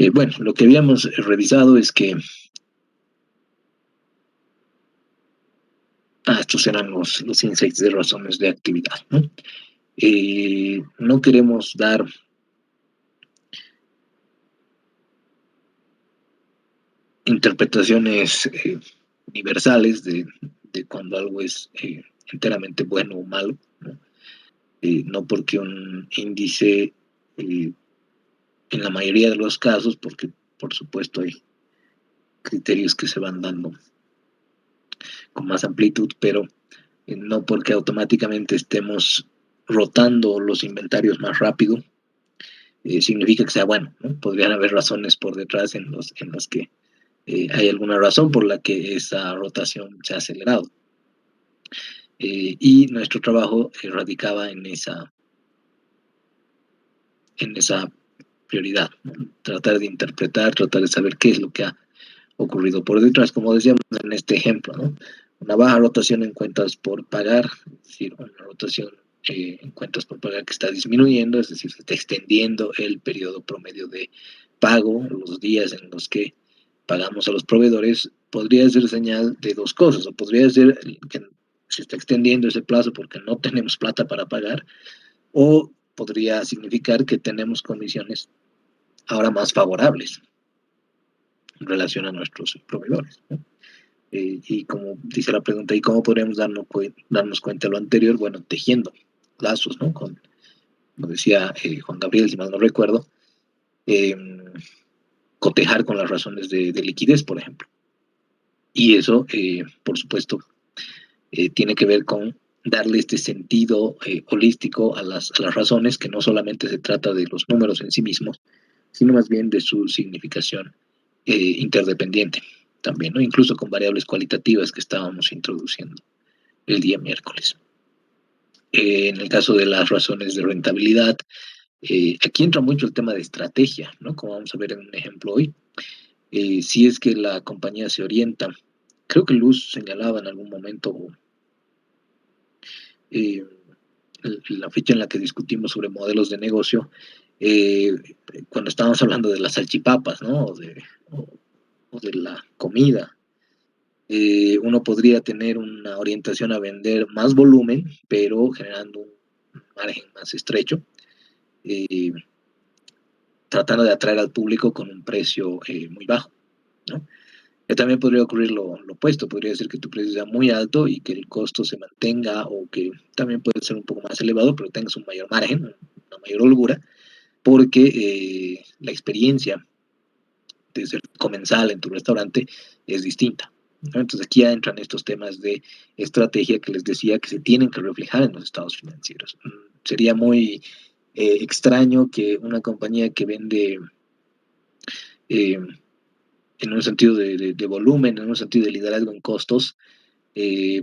Bueno, lo que habíamos revisado es que estos eran los insights de razones de actividad, ¿no? No queremos dar interpretaciones universales de cuando algo es enteramente bueno o malo, ¿no? No porque un índice, en la mayoría de los casos, porque por supuesto hay criterios que se van dando con más amplitud, pero no porque automáticamente estemos rotando los inventarios más rápido, significa que sea bueno, ¿no? Podrían haber razones por detrás en las que hay alguna razón por la que esa rotación se ha acelerado. Y nuestro trabajo radicaba en esa prioridad, ¿no? Tratar de interpretar, tratar de saber qué es lo que ha ocurrido por detrás, como decíamos en este ejemplo, ¿no? Una baja rotación en cuentas por pagar, es decir, una rotación en cuentas por pagar que está disminuyendo, es decir, se está extendiendo el periodo promedio de pago, los días en los que pagamos a los proveedores, podría ser señal de dos cosas, o podría ser que se está extendiendo ese plazo porque no tenemos plata para pagar, o podría significar que tenemos condiciones ahora más favorables en relación a nuestros proveedores, ¿no? Y como dice la pregunta, ¿y cómo podríamos darnos cuenta de lo anterior? Bueno, tejiendo lazos, ¿no? Como decía Juan Gabriel, si mal no recuerdo, eh, cotejar con las razones de liquidez, por ejemplo. Y eso, por supuesto, tiene que ver con darle este sentido holístico a las razones, que no solamente se trata de los números en sí mismos, sino más bien de su significación interdependiente también, ¿no? Incluso con variables cualitativas que estábamos introduciendo el día miércoles. En el caso de las razones de rentabilidad, aquí entra mucho el tema de estrategia, ¿no? Como vamos a ver en un ejemplo hoy. Si es que la compañía se orienta, creo que Luz señalaba en algún momento eh, la fecha en la que discutimos sobre modelos de negocio, eh, cuando estábamos hablando de las salchipapas, ¿no? O de la comida. Uno podría tener una orientación a vender más volumen, pero generando un margen más estrecho, eh, tratando de atraer al público con un precio muy bajo, ¿no? También podría ocurrir lo opuesto, podría ser que tu precio sea muy alto y que el costo se mantenga, o que también puede ser un poco más elevado, pero tengas un mayor margen, una mayor holgura, porque la experiencia de ser comensal en tu restaurante es distinta, ¿no? Entonces aquí ya entran estos temas de estrategia que les decía que se tienen que reflejar en los estados financieros. Sería muy extraño que una compañía que vende eh, en un sentido de volumen, en un sentido de liderazgo en costos,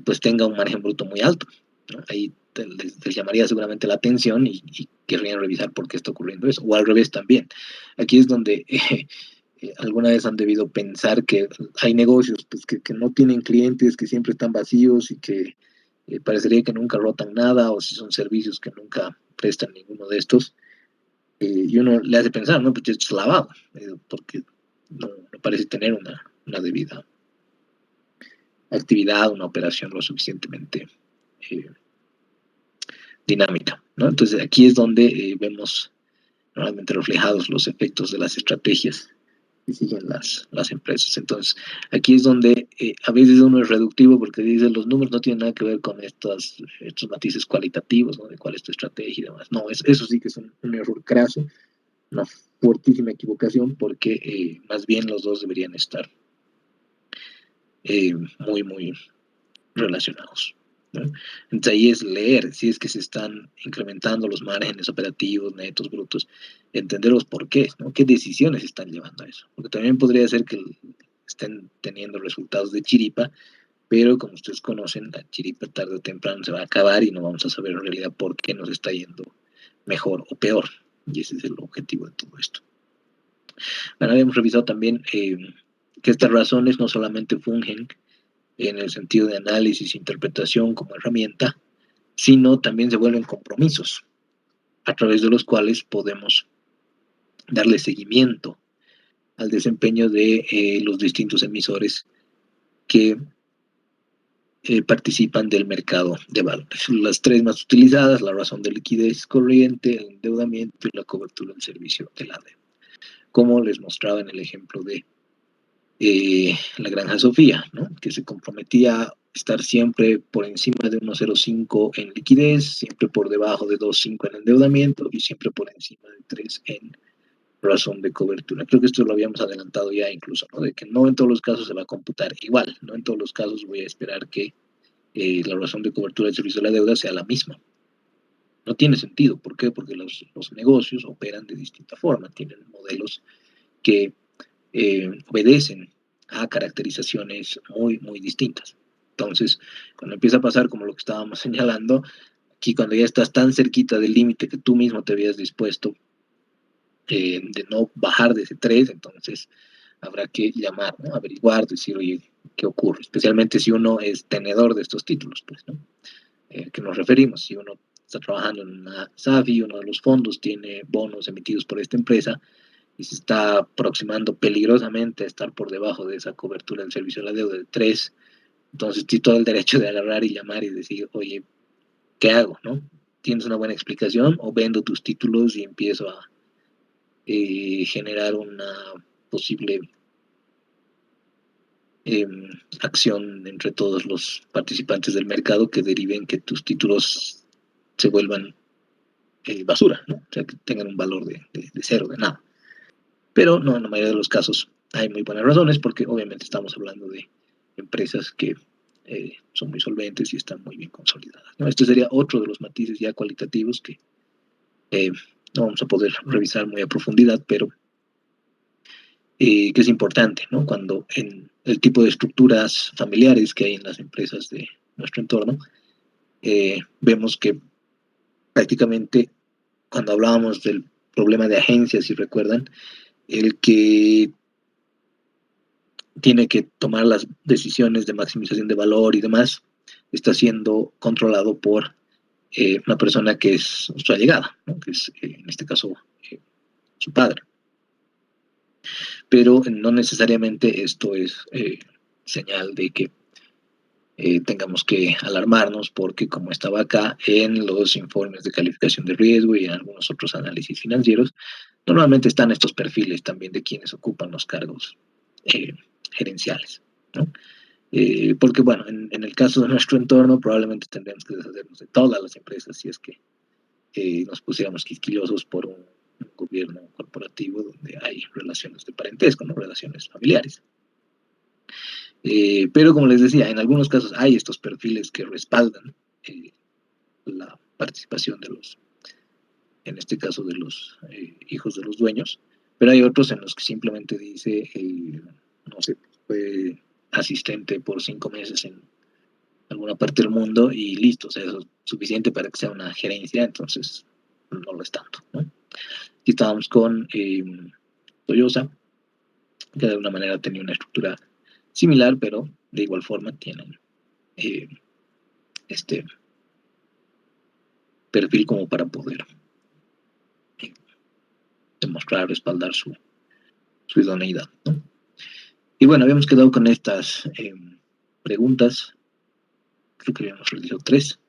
pues tenga un margen bruto muy alto, ¿no? Ahí les llamaría seguramente la atención y querrían revisar por qué está ocurriendo eso, o al revés también. Aquí es donde alguna vez han debido pensar que hay negocios pues, que no tienen clientes, que siempre están vacíos y que parecería que nunca rotan nada, o si son servicios que nunca prestan ninguno de estos. Y uno le hace pensar, ¿no? Pues esto es lavado, porque no parece tener una debida actividad, una operación lo suficientemente eh, dinámica, ¿no? Entonces aquí es donde vemos normalmente reflejados los efectos de las estrategias que siguen las empresas. Entonces aquí es donde a veces uno es reductivo porque dice los números no tienen nada que ver con estos matices cualitativos, ¿no? De cuál es tu estrategia y demás. No, eso sí que es un error craso, una fortísima equivocación, porque más bien los dos deberían estar muy, muy relacionados, ¿no? Entonces ahí es leer, si es que se están incrementando los márgenes operativos, netos, brutos, entender los porqués, ¿no? ¿Qué decisiones están llevando a eso? Porque también podría ser que estén teniendo resultados de chiripa, pero como ustedes conocen, la chiripa tarde o temprano se va a acabar y no vamos a saber en realidad por qué nos está yendo mejor o peor. Y ese es el objetivo de todo esto. Bueno, habíamos revisado también que estas razones no solamente fungen en el sentido de análisis e interpretación como herramienta, sino también se vuelven compromisos a través de los cuales podemos darle seguimiento al desempeño de los distintos emisores que participan del mercado de valores. Las tres más utilizadas: la razón de liquidez corriente, el endeudamiento y la cobertura del servicio de la deuda. Como les mostraba en el ejemplo de la Granja Sofía, ¿no? Que se comprometía a estar siempre por encima de 1,05 en liquidez, siempre por debajo de 2,5 en endeudamiento y siempre por encima de 3 en razón de cobertura. Creo que esto lo habíamos adelantado ya incluso, ¿no? De que no en todos los casos se va a computar igual, no en todos los casos voy a esperar que la razón de cobertura del servicio de la deuda sea la misma. No tiene sentido. ¿Por qué? Porque los negocios operan de distinta forma, tienen modelos que obedecen a caracterizaciones muy, muy distintas. Entonces, cuando empieza a pasar como lo que estábamos señalando, aquí cuando ya estás tan cerquita del límite que tú mismo te habías dispuesto de no bajar de ese 3, entonces habrá que llamar, ¿no? Averiguar, decir, oye, ¿qué ocurre? Especialmente si uno es tenedor de estos títulos, pues, ¿no? ¿Qué nos referimos? Si uno está trabajando en una SAFI, uno de los fondos tiene bonos emitidos por esta empresa y se está aproximando peligrosamente a estar por debajo de esa cobertura del servicio de la deuda de 3, entonces tiene todo el derecho de agarrar y llamar y decir, oye, ¿qué hago? ¿No? ¿Tienes una buena explicación o vendo tus títulos y empiezo a generar una posible acción entre todos los participantes del mercado que deriven que tus títulos se vuelvan basura, ¿no? O sea, que tengan un valor de cero, de nada? Pero no, en la mayoría de los casos hay muy buenas razones porque obviamente estamos hablando de empresas que son muy solventes y están muy bien consolidadas, ¿no? Este sería otro de los matices ya cualitativos que no vamos a poder revisar muy a profundidad, pero que es importante, ¿no? Cuando en el tipo de estructuras familiares que hay en las empresas de nuestro entorno, vemos que prácticamente cuando hablábamos del problema de agencias, si recuerdan, el que tiene que tomar las decisiones de maximización de valor y demás, está siendo controlado por una persona que es su allegada, ¿no? Que es en este caso su padre. Pero no necesariamente esto es señal de que tengamos que alarmarnos porque, como estaba acá en los informes de calificación de riesgo y en algunos otros análisis financieros, normalmente están estos perfiles también de quienes ocupan los cargos gerenciales, ¿no? Porque, bueno, en el caso de nuestro entorno probablemente tendremos que deshacernos de todas las empresas si es que nos pusiéramos quisquillosos por un gobierno corporativo donde hay relaciones de parentesco, ¿no? Relaciones familiares. Pero como les decía, en algunos casos hay estos perfiles que respaldan la participación de los, en este caso de los hijos de los dueños, pero hay otros en los que simplemente dice, no sé, fue asistente por 5 meses en alguna parte del mundo y listo, o sea, eso es suficiente para que sea una gerencia, entonces no lo es tanto, ¿no? Aquí estábamos con Toyosa, que de alguna manera tenía una estructura similar, pero de igual forma tienen este perfil como para poder demostrar, respaldar su idoneidad, ¿no? Y bueno, habíamos quedado con estas preguntas, creo que habíamos realizado 3,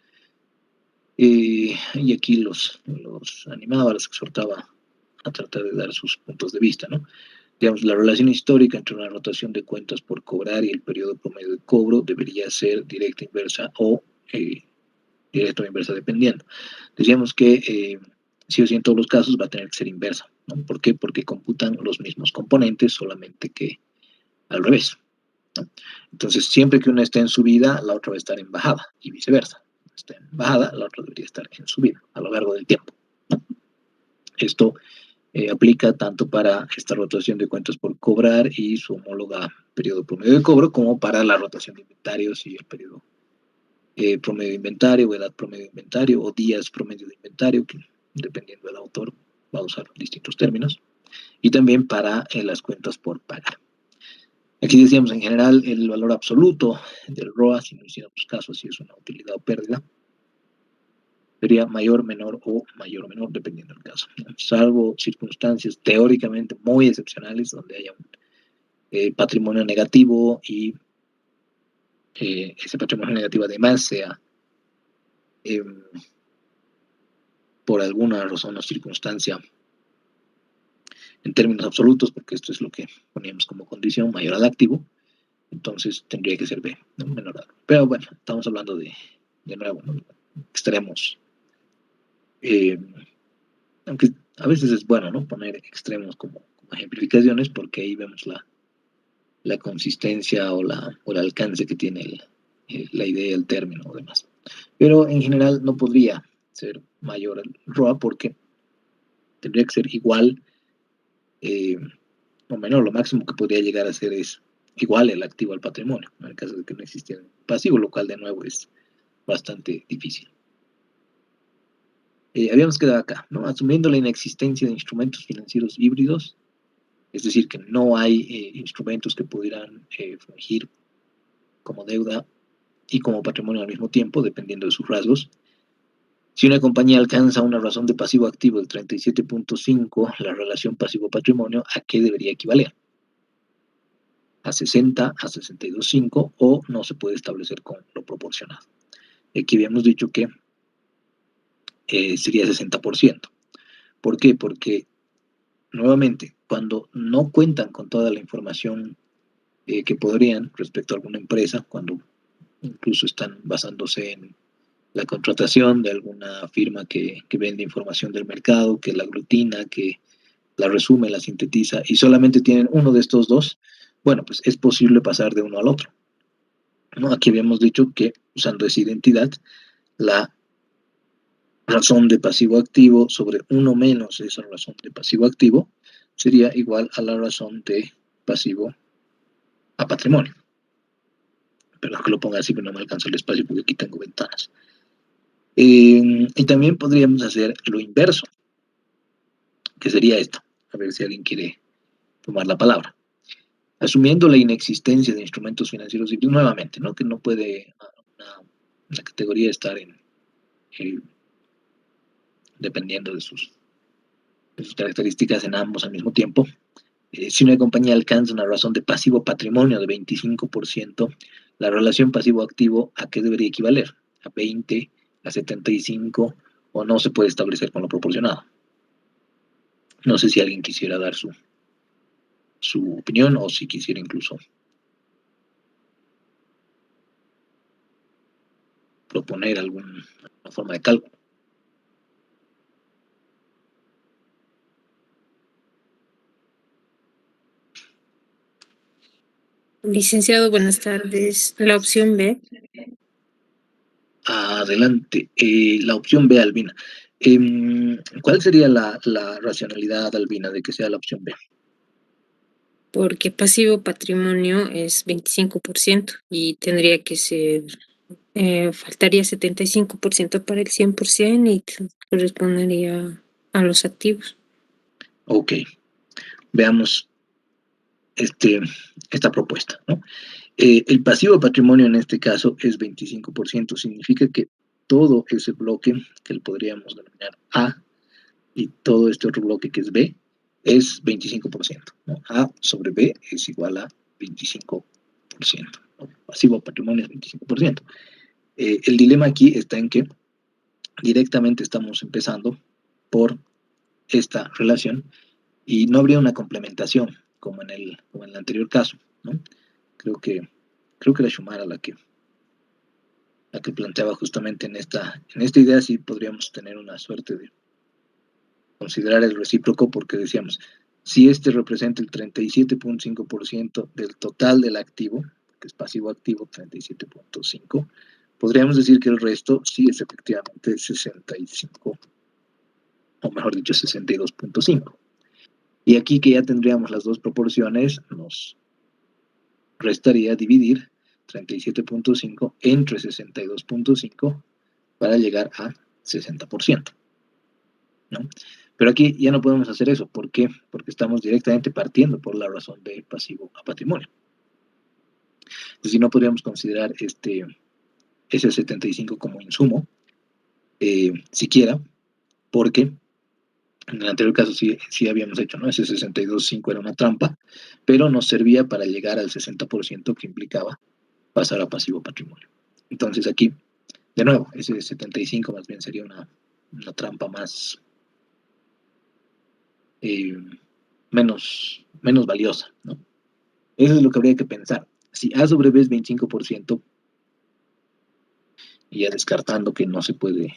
y aquí los animaba, los exhortaba a tratar de dar sus puntos de vista, ¿no? Digamos, la relación histórica entre una rotación de cuentas por cobrar y el periodo promedio de cobro debería ser directa, inversa o directa o inversa, dependiendo. Decíamos que sí o sí en todos los casos va a tener que ser inversa, ¿no? ¿Por qué? Porque computan los mismos componentes, solamente que al revés, ¿no? Entonces, siempre que una esté en subida, la otra va a estar en bajada y viceversa. Está en bajada, la otra debería estar en subida a lo largo del tiempo, ¿no? Esto aplica tanto para esta rotación de cuentas por cobrar y su homóloga periodo promedio de cobro, como para la rotación de inventarios y el periodo promedio de inventario, o edad promedio de inventario, o días promedio de inventario, que dependiendo del autor va a usar distintos términos, y también para las cuentas por pagar. Aquí decíamos en general el valor absoluto del ROA, si no hiciéramos caso si es una utilidad o pérdida, sería mayor, menor o mayor o menor, dependiendo del caso, ¿no? Salvo circunstancias teóricamente muy excepcionales donde haya un patrimonio negativo y ese patrimonio negativo además sea eh, por alguna razón o circunstancia en términos absolutos, porque esto es lo que poníamos como condición, mayor al activo, entonces tendría que ser B, ¿no? Menor a. Pero bueno, estamos hablando de nuevo, ¿no? Extremos. Eh, aunque a veces es bueno, ¿no? Poner extremos como ejemplificaciones, porque ahí vemos la consistencia o el alcance que tiene la idea, el término o demás. Pero en general no podría ser mayor el ROA porque tendría que ser igual eh, o menor. Lo máximo que podría llegar a ser es igual el activo al patrimonio, en el caso de que no existiera un pasivo, lo cual de nuevo es bastante difícil. Habíamos quedado acá, ¿no? Asumiendo la inexistencia de instrumentos financieros híbridos, es decir, que no hay instrumentos que pudieran fungir como deuda y como patrimonio al mismo tiempo, dependiendo de sus rasgos. Si una compañía alcanza una razón de pasivo activo del 37.5, la relación pasivo-patrimonio, ¿a qué debería equivaler? ¿A 60, a 62.5 o no se puede establecer con lo proporcionado? Aquí habíamos dicho que sería 60%. ¿Por qué? Porque, nuevamente, cuando no cuentan con toda la información que podrían respecto a alguna empresa, cuando incluso están basándose en la contratación de alguna firma que vende información del mercado, que la aglutina, que la resume, la sintetiza, y solamente tienen uno de estos dos, bueno, pues es posible pasar de uno al otro, ¿no? Aquí habíamos dicho que usando esa identidad, la razón de pasivo-activo sobre uno menos esa razón de pasivo-activo sería igual a la razón de pasivo a patrimonio. Perdón que lo ponga así, pero no me alcanza el espacio porque aquí tengo ventanas. Y también podríamos hacer lo inverso, que sería esto. A ver si alguien quiere tomar la palabra. Asumiendo la inexistencia de instrumentos financieros híbridos, nuevamente, ¿no? Que no puede una categoría estar dependiendo de sus características en ambos al mismo tiempo. Si una compañía alcanza una razón de pasivo patrimonio de 25%, la relación pasivo-activo, ¿a qué debería equivaler? ¿A 20, a 75 o no se puede establecer con lo proporcionado? No sé si alguien quisiera dar su opinión o si quisiera incluso proponer alguna forma de cálculo. Licenciado, buenas tardes. La opción B. Adelante. La opción B, Albina. ¿Cuál sería la racionalidad, Albina, de que sea la opción B? Porque pasivo patrimonio es 25% y tendría que ser, faltaría 75% para el 100% y correspondería a los activos. Ok, veamos esta propuesta, ¿no? El pasivo patrimonio en este caso es 25%, significa que todo ese bloque, que le podríamos denominar A, y todo este otro bloque que es B, es 25%, ¿no? A sobre B es igual a 25%, ¿no? Pasivo patrimonio es 25%. El dilema aquí está en que directamente estamos empezando por esta relación y no habría una complementación como en el anterior caso, ¿no? Creo que era Schumacher la que planteaba justamente en esta idea, sí podríamos tener una suerte de considerar el recíproco porque decíamos, si este representa el 37.5% del total del activo, que es pasivo activo 37.5, podríamos decir que el resto sí es efectivamente 65, o mejor dicho 62.5. Y aquí que ya tendríamos las dos proporciones, nos restaría dividir 37.5 entre 62.5 para llegar a 60%, ¿no? Pero aquí ya no podemos hacer eso. ¿Por qué? Porque estamos directamente partiendo por la razón de pasivo a patrimonio. Entonces, si no podríamos considerar ese 75 como insumo, siquiera, porque en el anterior caso sí habíamos hecho, ¿no? Ese 62.5 era una trampa, pero nos servía para llegar al 60% que implicaba pasar a pasivo patrimonio. Entonces aquí, de nuevo, ese 75 más bien sería una trampa más, menos valiosa, ¿no? Eso es lo que habría que pensar. Si A sobre B es 25%, y ya descartando que no se puede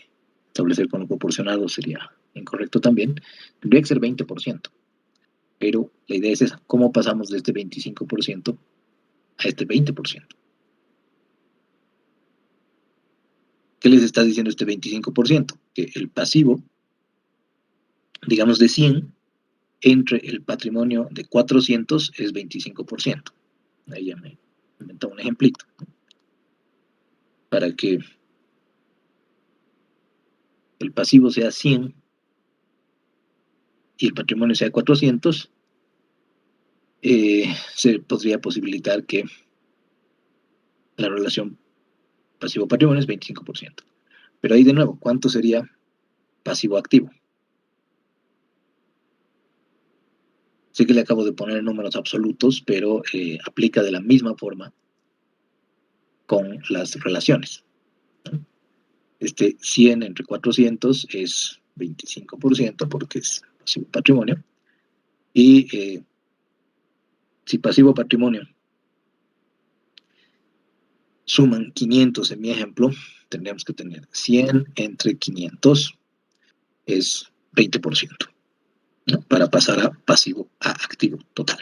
establecer con lo proporcionado, sería incorrecto también, tendría que ser 20%. Pero la idea es esa, ¿cómo pasamos de este 25% a este 20%? ¿Qué les está diciendo este 25%? Que el pasivo, digamos de 100, entre el patrimonio de 400 es 25%. Ahí ya me he inventado un ejemplito, ¿no? Para que el pasivo sea 100 y el patrimonio sea 400, se podría posibilitar que la relación pasivo-patrimonio es 25%. Pero ahí de nuevo, ¿cuánto sería pasivo-activo? Sé que le acabo de poner números absolutos, pero aplica de la misma forma con las relaciones, ¿no? Este 100 entre 400 es 25% porque es pasivo-patrimonio. Y si pasivo-patrimonio suman 500 en mi ejemplo, tendríamos que tener 100 entre 500 es 20%, ¿no? Para pasar a pasivo a activo total.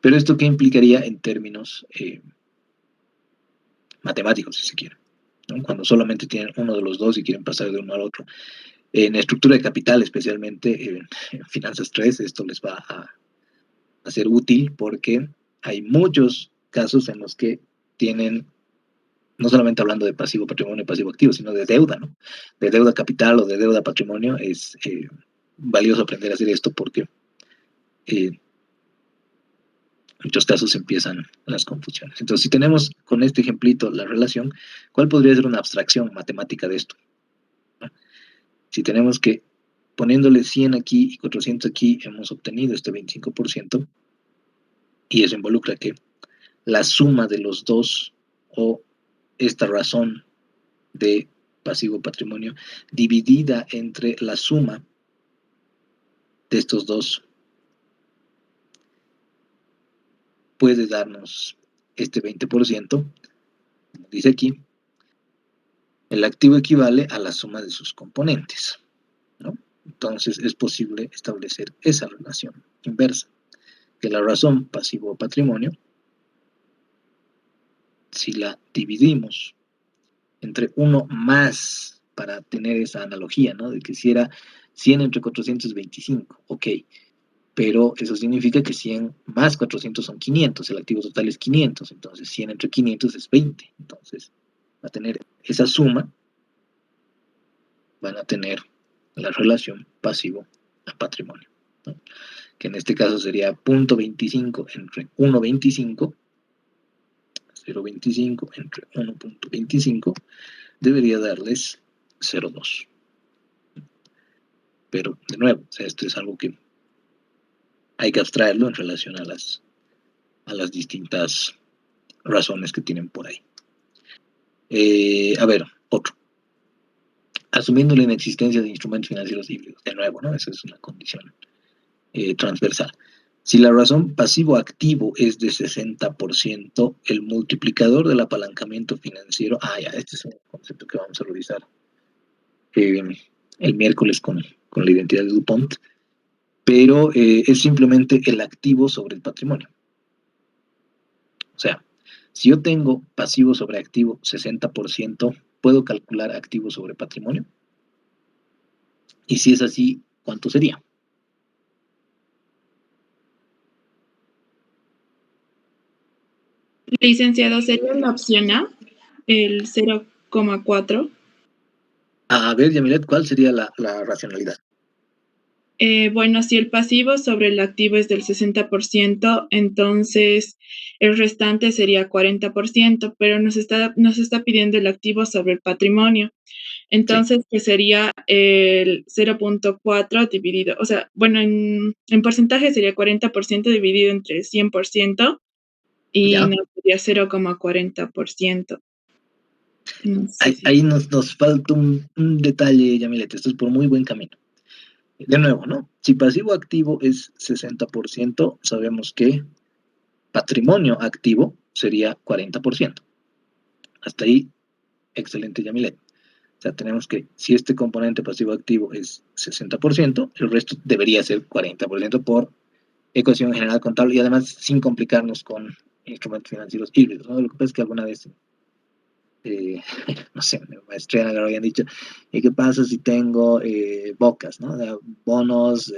Pero esto, ¿qué implicaría en términos matemáticos, si se quiere, ¿no? Cuando solamente tienen uno de los dos y quieren pasar de uno al otro. En estructura de capital, especialmente en finanzas 3, esto les va a ser útil porque hay muchos casos en los que tienen, no solamente hablando de pasivo patrimonio y pasivo activo, sino de deuda, ¿no? De deuda capital o de deuda patrimonio. Es valioso aprender a hacer esto porque en muchos casos empiezan las confusiones. Entonces, si tenemos con este ejemplito la relación, ¿cuál podría ser una abstracción matemática de esto? ¿No? Si tenemos que, poniéndole 100 aquí y 400 aquí, hemos obtenido este 25%, y eso involucra que la suma de los dos, o esta razón de pasivo patrimonio, dividida entre la suma de estos dos, puede darnos este 20%, como dice aquí. El activo equivale a la suma de sus componentes, ¿no? Entonces es posible establecer esa relación inversa, que la razón pasivo patrimonio, si la dividimos entre 1 más, para tener esa analogía, ¿no? De que si era 100 entre 425, ok, pero eso significa que 100 más 400 son 500, el activo total es 500, entonces 100 entre 500 es 20, entonces va a tener esa suma, van a tener la relación pasivo a patrimonio, ¿no? Que en este caso sería 0.25 entre 1.25, 0.25 entre 1.25, debería darles 0.2. Pero, de nuevo, o sea, esto es algo que hay que abstraerlo en relación a las distintas razones que tienen por ahí. A ver, otro. Asumiendo la inexistencia de instrumentos financieros híbridos, de nuevo, ¿no? Esa es una condición transversal. Si la razón pasivo-activo es de 60%, el multiplicador del apalancamiento financiero, ya, este es un concepto que vamos a revisar el miércoles con la identidad de DuPont, pero es simplemente el activo sobre el patrimonio. O sea, si yo tengo pasivo sobre activo 60%, ¿puedo calcular activo sobre patrimonio? Y si es así, ¿cuánto sería? Licenciado, ¿sería la opción A, el 0,4? A ver, Yamilet, ¿cuál sería la racionalidad? Bueno, si el pasivo sobre el activo es del 60%, entonces el restante sería 40%, pero nos está pidiendo el activo sobre el patrimonio. Entonces, que sería el 0.4 dividido, o sea, bueno, en porcentaje sería 40% dividido entre 100% y ¿Ya? nos sería 0,40%. No sé si... Ahí nos falta un detalle, Yamilet, esto es por muy buen camino. De nuevo, ¿no? Si pasivo activo es 60%, sabemos que patrimonio activo sería 40%. Hasta ahí, excelente, Yamilet. O sea, tenemos que, si este componente pasivo activo es 60%, el resto debería ser 40% por ecuación general contable y además sin complicarnos con instrumentos financieros híbridos, ¿no? Lo que pasa es que alguna vez, no sé, mi maestría lo habían dicho, ¿y qué pasa si tengo bocas, ¿no? Bonos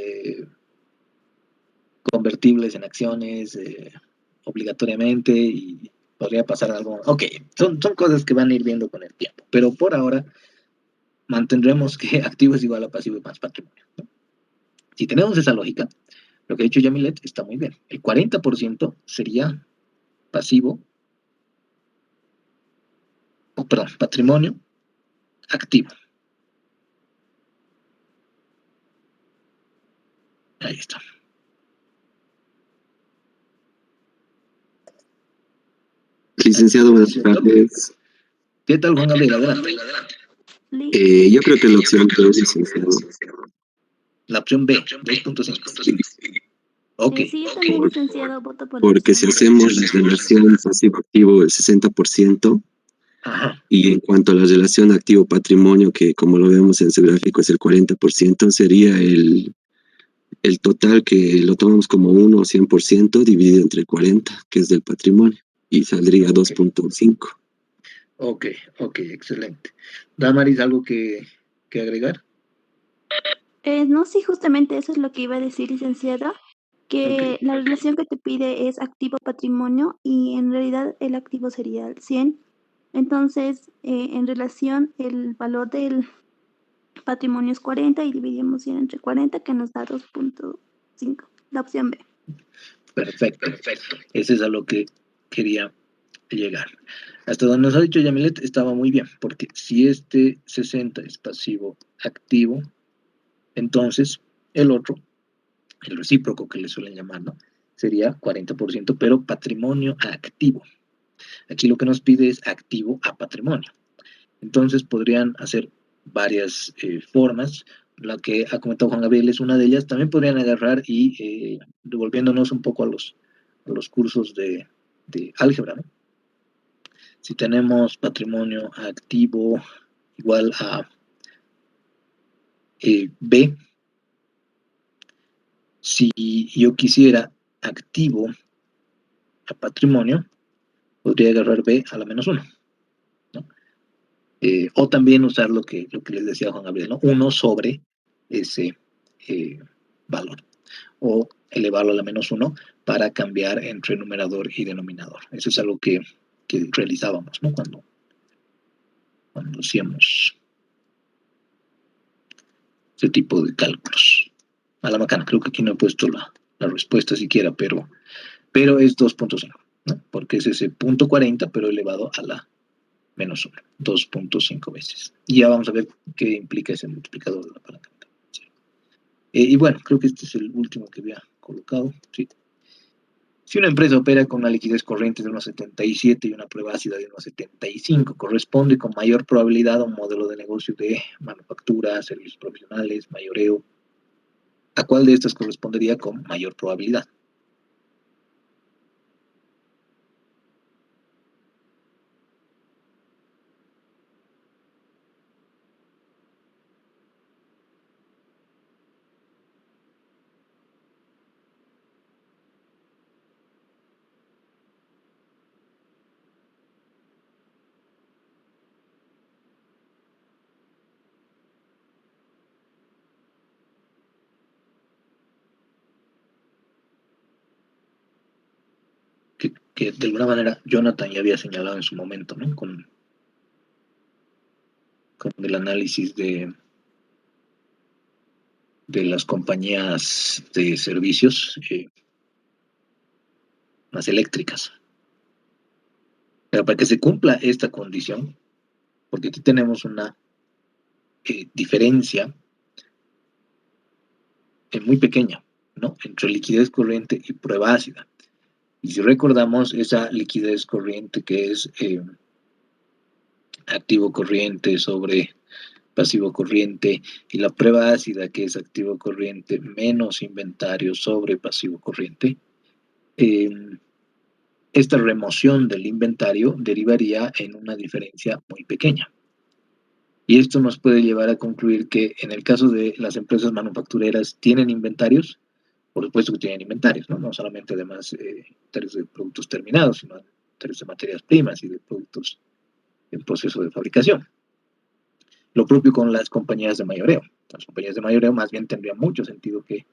convertibles en acciones obligatoriamente y podría pasar algo. Ok, son cosas que van a ir viendo con el tiempo, pero por ahora mantendremos que activo es igual a pasivo más patrimonio, ¿no? Si tenemos esa lógica, lo que ha dicho Yamilet está muy bien. El 40% sería pasivo, perdón, patrimonio activo. Ahí está. Licenciado, buenas tardes. ¿Qué tal, Juan Gabriel? Adelante. Yo creo que la opción 2, licenciado. La opción B, 2.5. Ok, Sí, yo también, licenciado, voto por la Porque si opción. hacemos la relación pasivo-activo del 60%, ajá, y en cuanto a la relación activo-patrimonio, que como lo vemos en su gráfico es el 40%, sería el total que lo tomamos como 1 o 100% dividido entre 40, que es del patrimonio, y saldría 2.5. ok, excelente. Damaris, ¿algo que agregar? No, sí, justamente eso es lo que iba a decir, licenciada, Ok, que la relación que te pide es activo-patrimonio y en realidad el activo sería el 100. Entonces, en relación, el valor del patrimonio es 40 y dividimos 100 entre 40, que nos da 2.5, la opción B. perfecto. Ese es a lo que quería llegar. Hasta donde nos ha dicho Yamilet estaba muy bien, porque si este 60 es pasivo activo, entonces el otro, el recíproco que le suelen llamar, ¿no? Sería 40%, pero patrimonio activo. Aquí lo que nos pide es activo a patrimonio. Entonces podrían hacer varias formas. La que ha comentado Juan Gabriel es una de ellas. También podrían agarrar y, devolviéndonos un poco a los cursos de álgebra, ¿no? Si tenemos patrimonio activo igual a B, si yo quisiera activo a patrimonio, podría agarrar B a la -1, ¿no? O también usar lo que les decía Juan Gabriel, ¿no? 1 sobre ese valor, o elevarlo a la -1 para cambiar entre numerador y denominador. Eso es algo que realizábamos, ¿no? Cuando hacíamos ese tipo de cálculos. A la macana, creo que aquí no he puesto la respuesta siquiera, pero es 2.5, ¿no? Porque es ese punto 40, pero elevado a la -1, 2.5 veces. Y ya vamos a ver qué implica ese multiplicador de la palanca. Y bueno, creo que este es el último que había colocado. Sí. Si una empresa opera con una liquidez corriente de 1,77 y una prueba ácida de 1,75, corresponde con mayor probabilidad a un modelo de negocio de manufactura, servicios profesionales, mayoreo. ¿A cuál de estas correspondería con mayor probabilidad? Que de alguna manera Jonathan ya había señalado en su momento, ¿no? Con el análisis de las compañías de servicios más eléctricas. Pero para que se cumpla esta condición, porque aquí tenemos una diferencia muy pequeña, ¿no?, entre liquidez corriente y prueba ácida. Y si recordamos, esa liquidez corriente que es activo corriente sobre pasivo corriente, y la prueba ácida que es activo corriente menos inventario sobre pasivo corriente, esta remoción del inventario derivaría en una diferencia muy pequeña. Y esto nos puede llevar a concluir que en el caso de las empresas manufactureras, ¿tienen inventarios? Por supuesto que tienen inventarios, ¿no? No solamente además inventarios de productos terminados, sino inventarios de materias primas y de productos en proceso de fabricación. Lo propio con las compañías de mayoreo. Las compañías de mayoreo más bien tendría mucho sentido que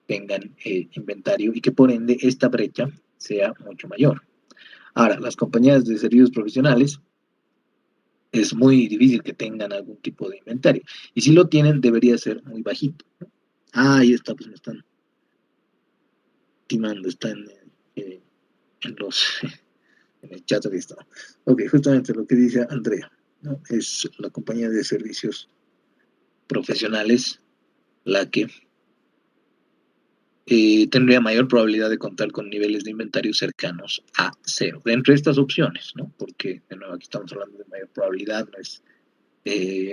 tengan inventario y que por ende esta brecha sea mucho mayor. Ahora, las compañías de servicios profesionales es muy difícil que tengan algún tipo de inventario. Y si lo tienen, debería ser muy bajito, ¿no? Ahí está, pues me están timando, están en el chat de esto. Ok, justamente lo que dice Andrea, ¿no? Es la compañía de servicios profesionales la que tendría mayor probabilidad de contar con niveles de inventario cercanos a cero. De entre estas opciones, ¿no? Porque, de nuevo, aquí estamos hablando de mayor probabilidad, no es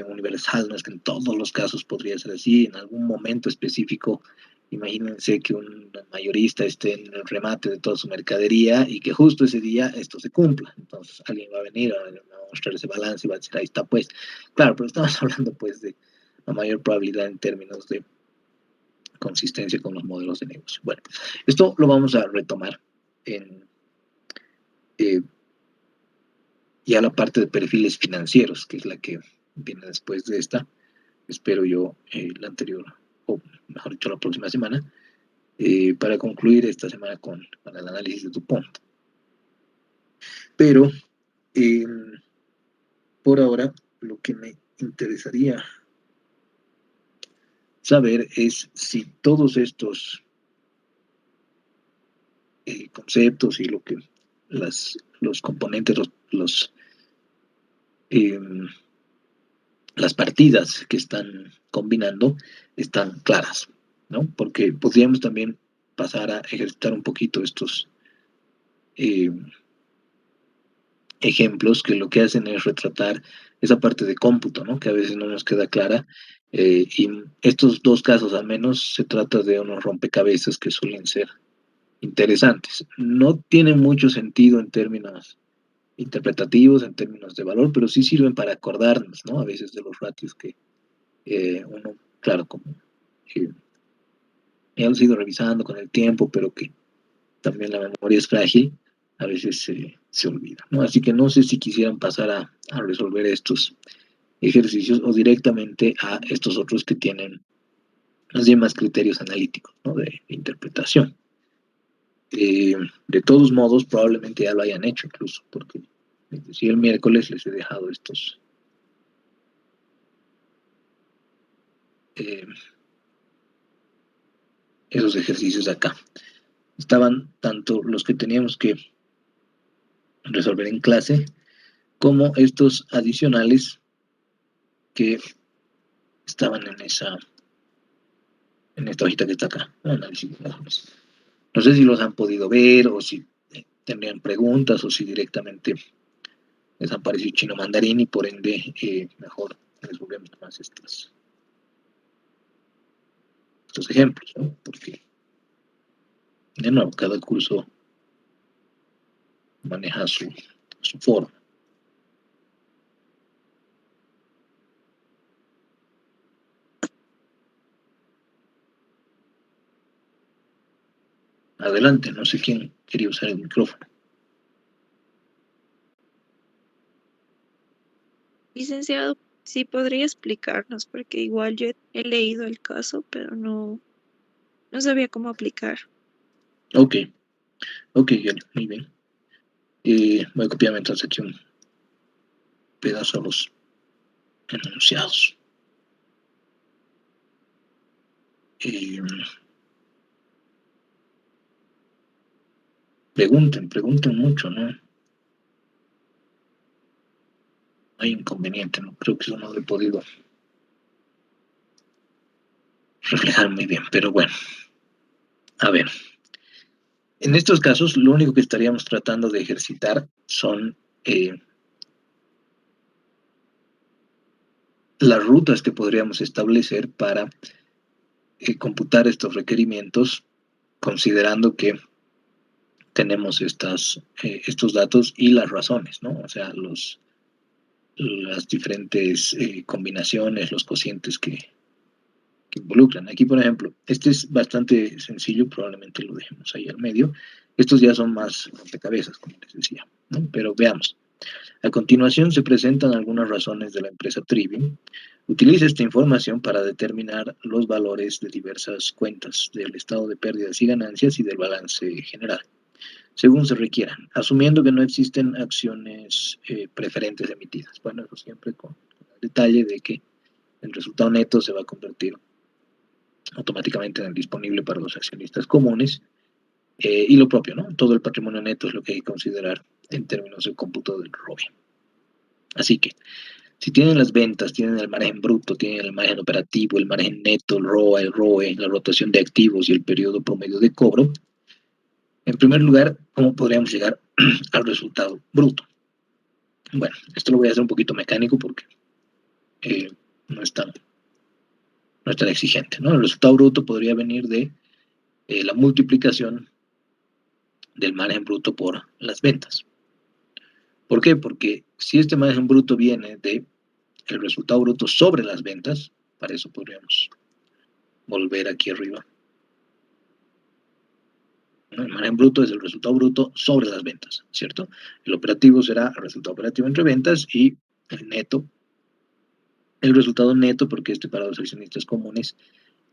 universal, no es que en todos los casos podría ser así. En algún momento específico, imagínense que un mayorista esté en el remate de toda su mercadería y que justo ese día esto se cumpla. Entonces alguien va a venir a mostrar ese balance y va a decir, ahí está pues. Claro, pero estamos hablando pues de la mayor probabilidad en términos de consistencia con los modelos de negocio. Bueno, esto lo vamos a retomar en ya la parte de perfiles financieros, que es la que viene después de esta. Espero yo la anterior, o mejor dicho, la próxima semana, para concluir esta semana con el análisis de DuPont. Pero, por ahora, lo que me interesaría saber es si todos estos conceptos y lo que los componentes, las partidas que están combinando están claras, ¿no? Porque podríamos también pasar a ejercitar un poquito estos ejemplos que lo que hacen es retratar esa parte de cómputo, ¿no?, que a veces no nos queda clara. Y estos dos casos al menos se trata de unos rompecabezas que suelen ser interesantes. No tienen mucho sentido en términos interpretativos, en términos de valor, pero sí sirven para acordarnos, ¿no?, a veces de los ratios que uno, claro, como ya lo he ido revisando con el tiempo, pero que también la memoria es frágil, a veces se olvida, ¿no? Así que no sé si quisieran pasar a resolver estos ejercicios o directamente a estos otros que tienen más criterios analíticos, ¿no?, de interpretación. De todos modos, probablemente ya lo hayan hecho incluso, porque les decía el miércoles, les he dejado estos esos ejercicios acá. Estaban tanto los que teníamos que resolver en clase, como estos adicionales que estaban en esta hojita que está acá, análisis de datos. No sé si los han podido ver o si tendrían preguntas o si directamente les han parecido chino mandarín y por ende mejor resolvemos más estos ejemplos, ¿no? Porque de nuevo cada curso maneja su forma. Adelante, no sé quién quería usar el micrófono. Licenciado, sí podría explicarnos, porque igual yo he leído el caso, pero no sabía cómo aplicar. Ok, Yali, muy bien. Voy a copiarme entonces aquí un pedazo a los enunciados. Pregunten mucho, ¿no? No hay inconveniente, no creo que eso no lo he podido reflejar muy bien, pero bueno, a ver. En estos casos, lo único que estaríamos tratando de ejercitar son las rutas que podríamos establecer para computar estos requerimientos, considerando que tenemos estos datos y las razones, ¿no? O sea, las diferentes combinaciones, los cocientes que involucran. Aquí, por ejemplo, este es bastante sencillo, probablemente lo dejemos ahí al medio. Estos ya son más rompecabezas, como les decía, ¿no? Pero veamos. A continuación se presentan algunas razones de la empresa Trivium. Utiliza esta información para determinar los valores de diversas cuentas del estado de pérdidas y ganancias y del balance general, según se requieran, asumiendo que no existen acciones preferentes emitidas. Bueno, eso siempre con el detalle de que el resultado neto se va a convertir automáticamente en el disponible para los accionistas comunes, y lo propio, ¿no? Todo el patrimonio neto es lo que hay que considerar en términos de cómputo del ROE. Así que, si tienen las ventas, tienen el margen bruto, tienen el margen operativo, el margen neto, el ROA, el ROE, la rotación de activos y el periodo promedio de cobro, en primer lugar, ¿cómo podríamos llegar al resultado bruto? Bueno, esto lo voy a hacer un poquito mecánico porque no es tan exigente, ¿no? El resultado bruto podría venir de la multiplicación del margen bruto por las ventas. ¿Por qué? Porque si este margen bruto viene de el resultado bruto sobre las ventas, para eso podríamos volver aquí arriba. El margen bruto es el resultado bruto sobre las ventas, ¿cierto? El operativo será el resultado operativo entre ventas y el neto, el resultado neto, porque este para los accionistas comunes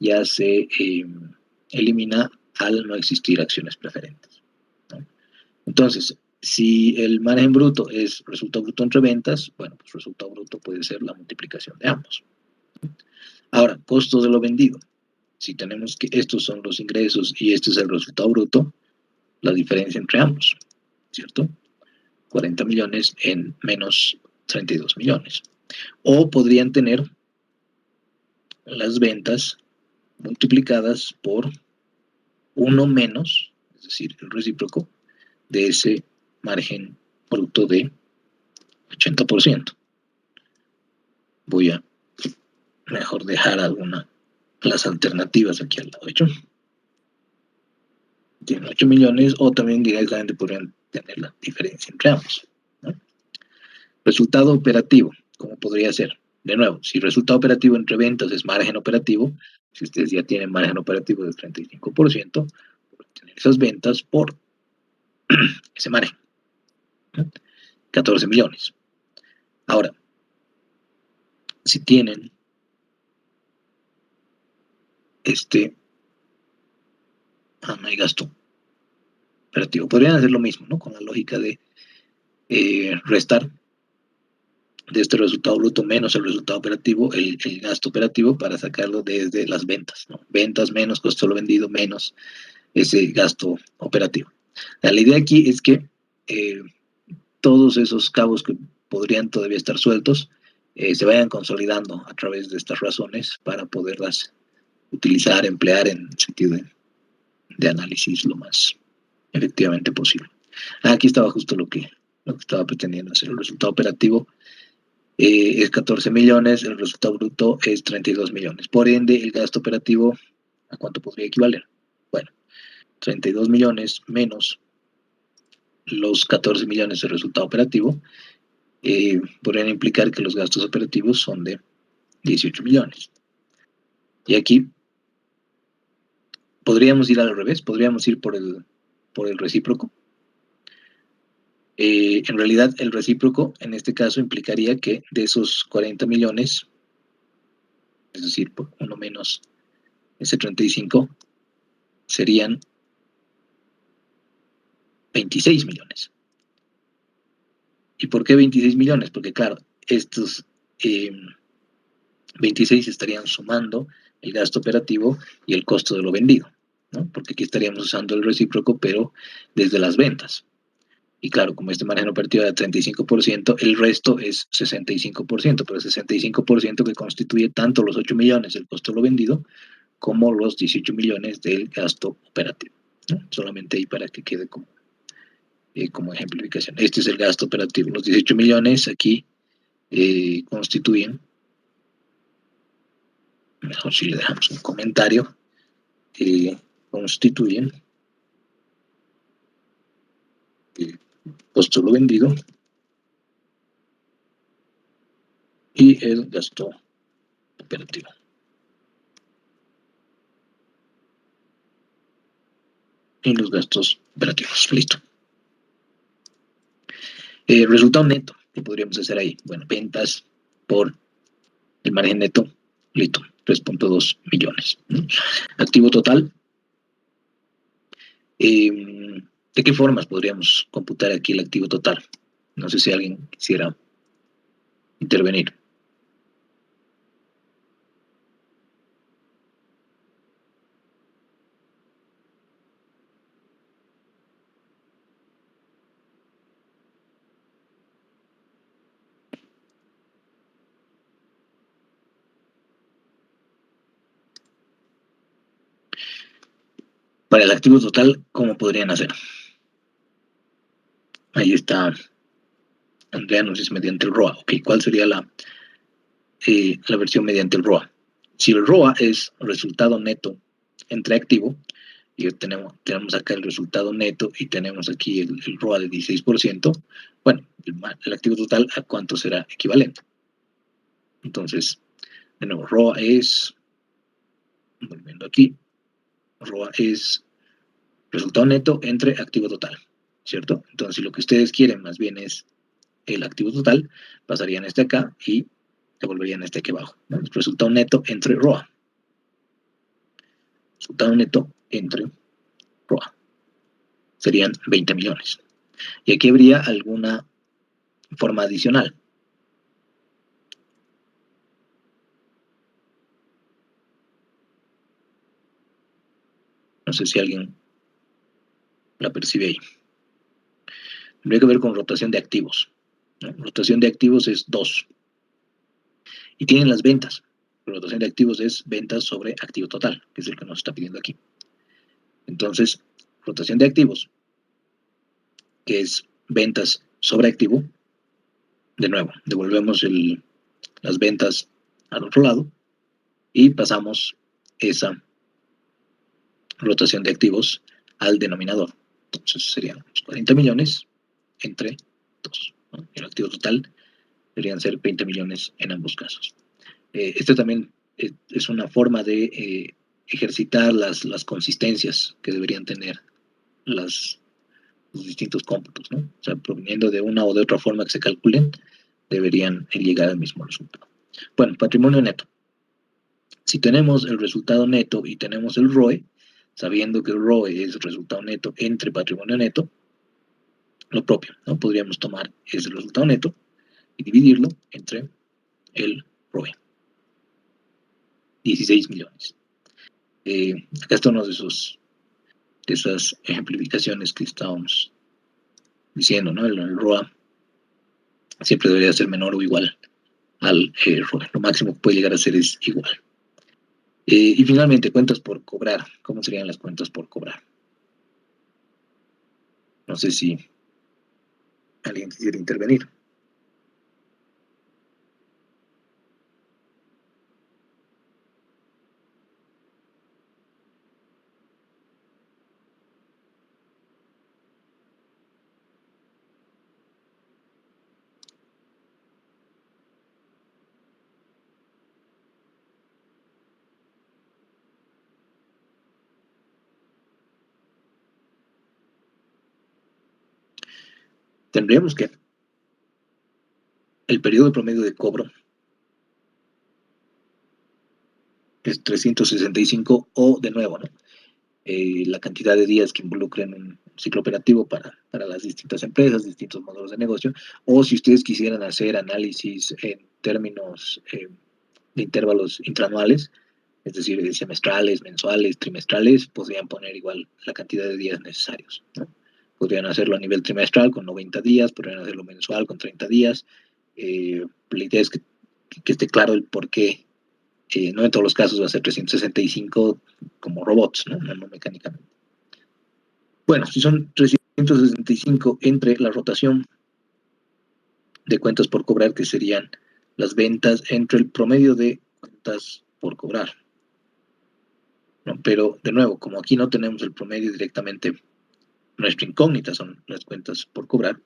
ya se elimina al no existir acciones preferentes, ¿no? Entonces, si el margen bruto es resultado bruto entre ventas, bueno, pues resultado bruto puede ser la multiplicación de ambos. Ahora, costos de lo vendido. Si tenemos que estos son los ingresos y este es el resultado bruto, la diferencia entre ambos, ¿cierto? 40 millones en menos 32 millones. O podrían tener las ventas multiplicadas por 1 menos, es decir, el recíproco de ese margen bruto de 80%. Voy a mejor dejar las alternativas aquí al lado. ¿Hecho? Tienen 8 millones o también directamente podrían tener la diferencia entre ambos, ¿no? Resultado operativo, ¿cómo podría ser? De nuevo, si resultado operativo entre ventas es margen operativo, si ustedes ya tienen margen operativo del 35%, tener esas ventas por ese margen, ¿no? 14 millones. Ahora, si tienen no hay gasto operativo, podrían hacer lo mismo, ¿no? Con la lógica de restar de este resultado bruto menos el resultado operativo, el gasto operativo, para sacarlo desde las ventas, ¿no? Ventas menos costo de lo vendido menos ese gasto operativo. La idea aquí es que todos esos cabos que podrían todavía estar sueltos se vayan consolidando a través de estas razones para poderlas utilizar, emplear en sentido de análisis lo más efectivamente posible. Aquí estaba justo lo que estaba pretendiendo hacer. El resultado operativo es 14 millones, el resultado bruto es 32 millones. Por ende, el gasto operativo, ¿a cuánto podría equivaler? Bueno, 32 millones menos los 14 millones de resultado operativo podrían implicar que los gastos operativos son de 18 millones. Y aquí podríamos ir al revés, podríamos ir por el recíproco. En realidad, el recíproco en este caso implicaría que de esos 40 millones, es decir, por 1 menos ese 35, serían 26 millones. ¿Y por qué 26 millones? Porque claro, estos 26 estarían sumando el gasto operativo y el costo de lo vendido, ¿no? Porque aquí estaríamos usando el recíproco, pero desde las ventas. Y claro, como este margen operativo de 35%, el resto es 65%, pero el 65% que constituye tanto los 8 millones del costo de lo vendido como los 18 millones del gasto operativo, ¿no? Solamente ahí para que quede como ejemplificación. Este es el gasto operativo. Los 18 millones aquí constituyen, mejor si le dejamos un comentario, constituyen costo de lo vendido y el gasto operativo. Y los gastos operativos. Listo. Resultado neto, ¿qué podríamos hacer ahí? Bueno, ventas por el margen neto, listo, 3.2 millones. Activo total. ¿De qué formas podríamos computar aquí el activo total? No sé si alguien quisiera intervenir. Para el activo total, ¿cómo podrían hacer? Ahí está Andrea, nos dice mediante el ROA. Ok, ¿cuál sería la versión mediante el ROA? Si el ROA es resultado neto entre activo, y tenemos acá el resultado neto y tenemos aquí el ROA de 16%, bueno, el activo total, ¿a cuánto será equivalente? Entonces, de nuevo, ROA es, volviendo aquí, ROA es resultado neto entre activo total, ¿cierto? Entonces, si lo que ustedes quieren más bien es el activo total, pasarían este acá y devolverían este aquí abajo, ¿no? Resultado neto entre ROA. Resultado neto entre ROA. Serían 20 millones. Y aquí habría alguna forma adicional. No sé si alguien la percibe ahí. Tendría que ver con rotación de activos, ¿no? Rotación de activos es 2. Y tienen las ventas. Rotación de activos es ventas sobre activo total, que es el que nos está pidiendo aquí. Entonces, rotación de activos, que es ventas sobre activo, de nuevo, devolvemos las ventas al otro lado y pasamos esa rotación de activos al denominador. Entonces serían 40 millones entre 2, ¿no? El activo total deberían ser 20 millones en ambos casos. Este también es una forma de ejercitar las consistencias que deberían tener los distintos cómputos, ¿no? O sea, proveniendo de una o de otra forma que se calculen, deberían llegar al mismo resultado. Bueno, patrimonio neto. Si tenemos el resultado neto y tenemos el ROE, sabiendo que el ROE es el resultado neto entre patrimonio neto, lo propio, ¿no? Podríamos tomar ese resultado neto y dividirlo entre el ROE. 16 millones. Acá está uno de esas ejemplificaciones que estábamos diciendo, ¿no? El ROA siempre debería ser menor o igual al ROE. Lo máximo que puede llegar a ser es igual. Y finalmente, cuentas por cobrar. ¿Cómo serían las cuentas por cobrar? No sé si alguien quisiera intervenir. Tendríamos que el periodo promedio de cobro es 365 o, de nuevo, ¿no? La cantidad de días que involucren un ciclo operativo para las distintas empresas, distintos modelos de negocio, o si ustedes quisieran hacer análisis en términos de intervalos intraanuales, es decir, semestrales, mensuales, trimestrales, podrían poner igual la cantidad de días necesarios, ¿no? Podrían hacerlo a nivel trimestral con 90 días, podrían hacerlo mensual con 30 días. La idea es que esté claro el por qué. No en todos los casos va a ser 365 como robots, ¿no? No mecánicamente. Bueno, si son 365 entre la rotación de cuentas por cobrar, que serían las ventas entre el promedio de cuentas por cobrar. ¿No? Pero, de nuevo, como aquí no tenemos el promedio directamente, nuestra incógnita son las cuentas por cobrar,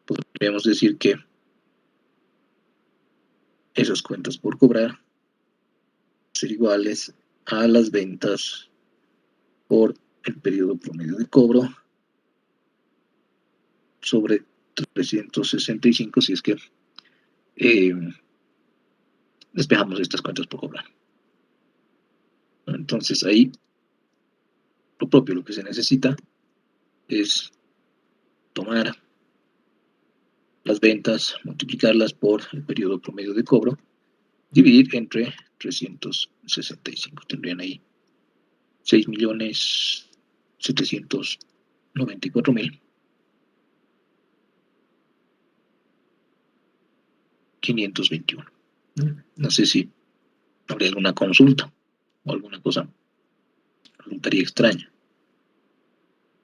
podríamos decir que esas cuentas por cobrar ser iguales a las ventas por el periodo promedio de cobro sobre 365 si es que despejamos estas cuentas por cobrar. Entonces ahí lo propio, lo que se necesita es tomar las ventas, multiplicarlas por el periodo promedio de cobro, dividir entre 365. Tendrían ahí 6.794.521. No sé si habría alguna consulta o alguna cosa resultaría extraña.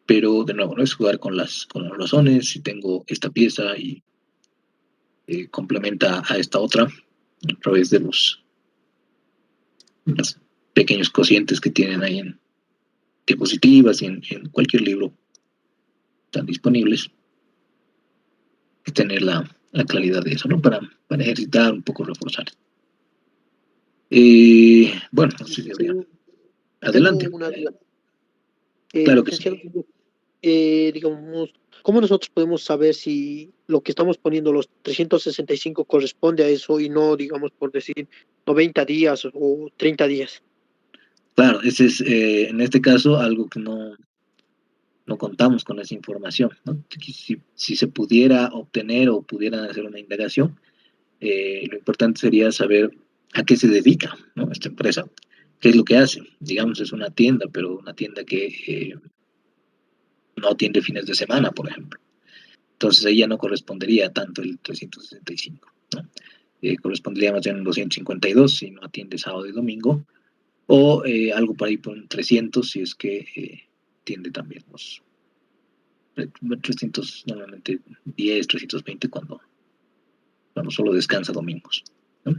Pero de nuevo, no es jugar con las razones. Si tengo esta pieza y complementa a esta otra a través de los pequeños cocientes que tienen ahí en diapositivas y en cualquier libro están disponibles, y tener la claridad de eso, ¿no? Para ejercitar, un poco reforzar. Bueno, no sé si habría. Adelante. Tengo una duda. Claro que sí. Licenciado, digamos, ¿cómo nosotros podemos saber si lo que estamos poniendo, los 365, corresponde a eso y no, digamos, por decir 90 días o 30 días? Claro, ese es en este caso algo que no contamos con esa información, ¿no? Si se pudiera obtener o pudieran hacer una indagación, lo importante sería saber a qué se dedica, ¿no? Esta empresa, qué es lo que hace. Digamos, es una tienda, pero una tienda que no atiende fines de semana, por ejemplo. Entonces ahí ya no correspondería tanto el 365, ¿no? Correspondería más bien el 252 si no atiende sábado y domingo, o algo por ahí por un 300 si es que atiende también los 300, normalmente 10, 320 cuando solo descansa domingos, ¿no?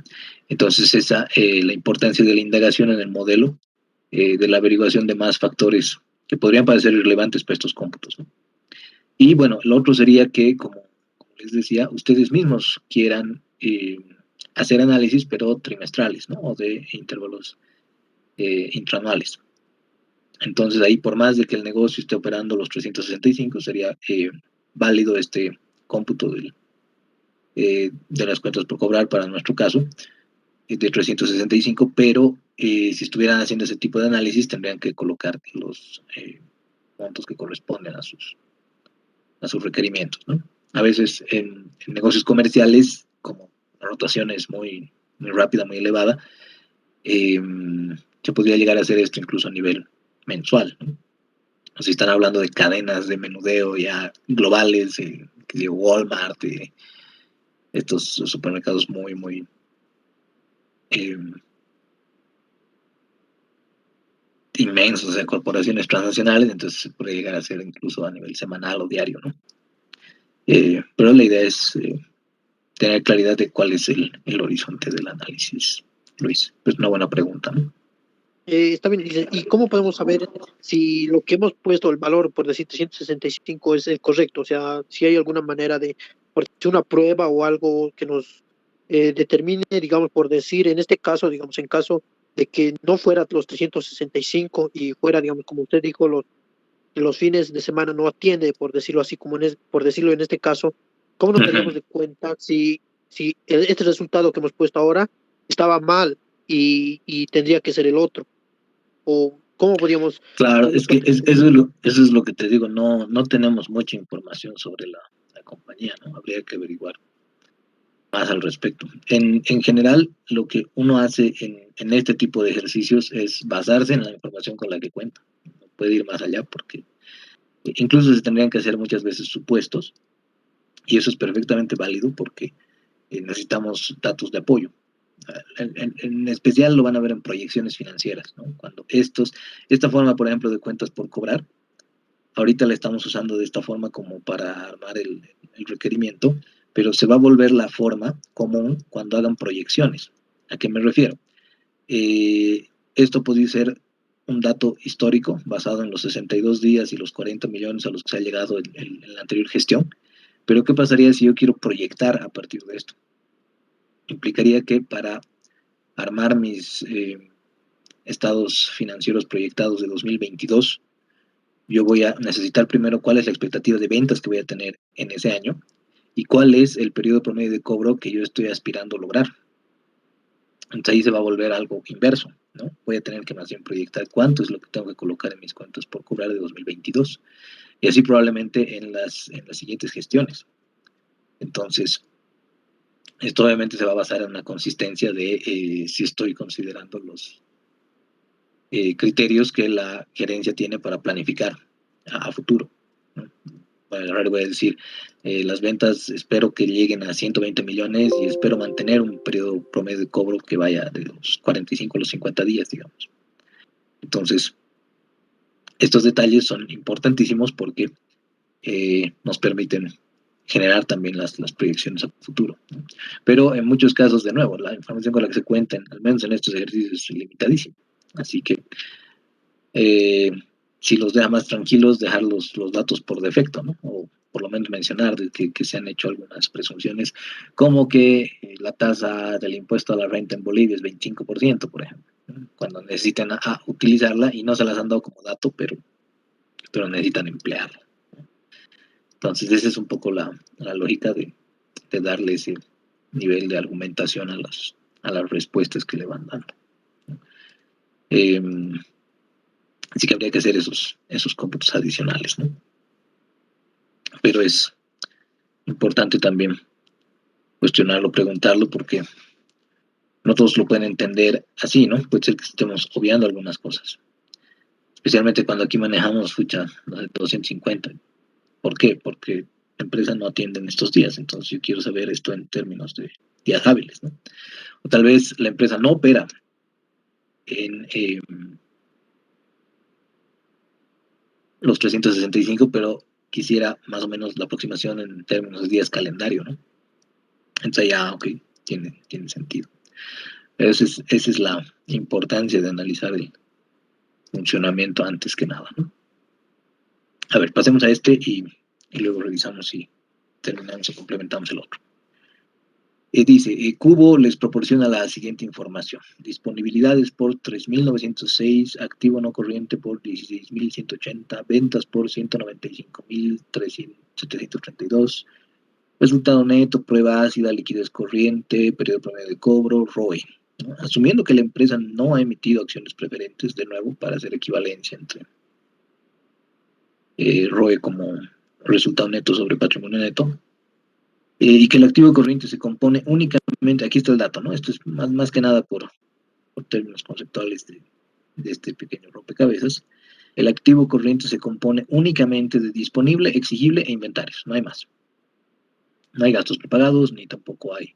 Entonces esa la importancia de la indagación en el modelo, de la averiguación de más factores que podrían parecer relevantes para estos cómputos, ¿no? Y bueno, lo otro sería que, como les decía, ustedes mismos quieran hacer análisis, pero trimestrales, ¿no? O de intervalos intraanuales. Entonces ahí, por más de que el negocio esté operando los 365, sería válido este cómputo de las cuentas por cobrar para nuestro caso, de 365, pero si estuvieran haciendo ese tipo de análisis tendrían que colocar los montos que corresponden a sus requerimientos, ¿no? A veces en negocios comerciales, como la rotación es muy, muy rápida, muy elevada, se podría llegar a hacer esto incluso a nivel mensual, ¿no? O si están hablando de cadenas de menudeo ya globales, que de Walmart, estos supermercados muy, muy inmensos, o sea, corporaciones transnacionales, entonces se puede llegar a ser incluso a nivel semanal o diario, ¿no? Pero la idea es tener claridad de cuál es el horizonte del análisis, Luis. Es una buena pregunta, ¿no? Está bien, ¿y cómo podemos saber si lo que hemos puesto, el valor, por decir 365, es el correcto? O sea, si hay alguna manera de, por decir, una prueba o algo que nos determine, digamos, por decir, en este caso, digamos, en caso de que no fuera los 365 y fuera, digamos, como usted dijo, los fines de semana no atiende, por decirlo así, como por decirlo en este caso, ¿cómo nos daríamos de cuenta si este resultado que hemos puesto ahora estaba mal y tendría que ser el otro? ¿O cómo podríamos...? Claro, es que eso es lo que te digo, no tenemos mucha información sobre la compañía, ¿no? Habría que averiguar más al respecto. En general, lo que uno hace en este tipo de ejercicios es basarse en la información con la que cuenta. No puede ir más allá porque incluso se tendrían que hacer muchas veces supuestos, y eso es perfectamente válido porque necesitamos datos de apoyo. En especial lo van a ver en proyecciones financieras, ¿no? Cuando esta forma, por ejemplo, de cuentas por cobrar, ahorita la estamos usando de esta forma como para armar el requerimiento, pero se va a volver la forma común cuando hagan proyecciones. ¿A qué me refiero? Esto puede ser un dato histórico basado en los 62 días y los 40 millones a los que se ha llegado en la anterior gestión, pero ¿qué pasaría si yo quiero proyectar a partir de esto? Implicaría que para armar mis estados financieros proyectados de 2022, yo voy a necesitar primero cuál es la expectativa de ventas que voy a tener en ese año y cuál es el periodo promedio de cobro que yo estoy aspirando a lograr. Entonces ahí se va a volver algo inverso, ¿no? Voy a tener que más bien proyectar cuánto es lo que tengo que colocar en mis cuentas por cobrar de 2022. Y así probablemente en las siguientes gestiones. Entonces, esto obviamente se va a basar en una consistencia de si estoy considerando los criterios que la gerencia tiene para planificar a futuro, ¿no? Voy a decir, las ventas espero que lleguen a 120 millones y espero mantener un periodo promedio de cobro que vaya de los 45 a los 50 días, digamos. Entonces, estos detalles son importantísimos porque nos permiten generar también las proyecciones a futuro, ¿no? Pero en muchos casos, de nuevo, la información con la que se cuenten, al menos en estos ejercicios, es limitadísima. Así que si los deja más tranquilos, dejar los datos por defecto, ¿no? O por lo menos mencionar de que se han hecho algunas presunciones, como que la tasa del impuesto a la renta en Bolivia es 25%, por ejemplo, ¿no? Cuando necesitan utilizarla y no se las han dado como dato, pero necesitan emplearla. Entonces, esa es un poco la lógica de darle ese nivel de argumentación a las respuestas que le van dando. Así que habría que hacer esos cómputos adicionales, ¿no? Pero es importante también cuestionarlo, preguntarlo, porque no todos lo pueden entender así, ¿no? Puede ser que estemos obviando algunas cosas. Especialmente cuando aquí manejamos, no sé, 250. ¿Por qué? Porque la empresa no atiende en estos días, entonces yo quiero saber esto en términos de días hábiles, ¿no? O tal vez la empresa no opera en los 365, pero quisiera más o menos la aproximación en términos de días calendario, ¿no? Entonces ya, ok, tiene sentido. Pero esa es la importancia de analizar el funcionamiento antes que nada, ¿no? A ver, pasemos a este y luego revisamos si terminamos o complementamos el otro. Dice, Cubo les proporciona la siguiente información. Disponibilidades por 3.906, activo no corriente por 16.180, ventas por 195.732, resultado neto, prueba ácida, liquidez corriente, periodo promedio de cobro, ROE, ¿no? Asumiendo que la empresa no ha emitido acciones preferentes, de nuevo, para hacer equivalencia entre ROE como resultado neto sobre patrimonio neto, y que el activo corriente se compone únicamente, aquí está el dato, ¿no? Esto es más que nada por términos conceptuales de este pequeño rompecabezas. El activo corriente se compone únicamente de disponible, exigible e inventarios, no hay más. No hay gastos prepagados, ni tampoco hay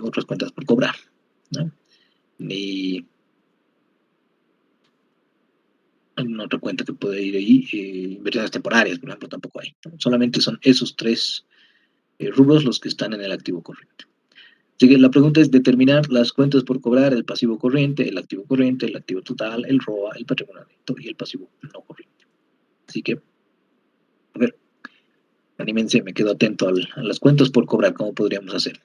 otras cuentas por cobrar, ¿no? Ni alguna otra cuenta que puede ir ahí, inversiones temporarias, por ejemplo, tampoco hay, ¿no? Solamente son esos tres rubros los que están en el activo corriente. Así que la pregunta es determinar las cuentas por cobrar, el pasivo corriente, el activo total, el ROA, el patrimonio neto y el pasivo no corriente. Así que, a ver, anímense, me quedo atento a las cuentas por cobrar, ¿cómo podríamos hacer?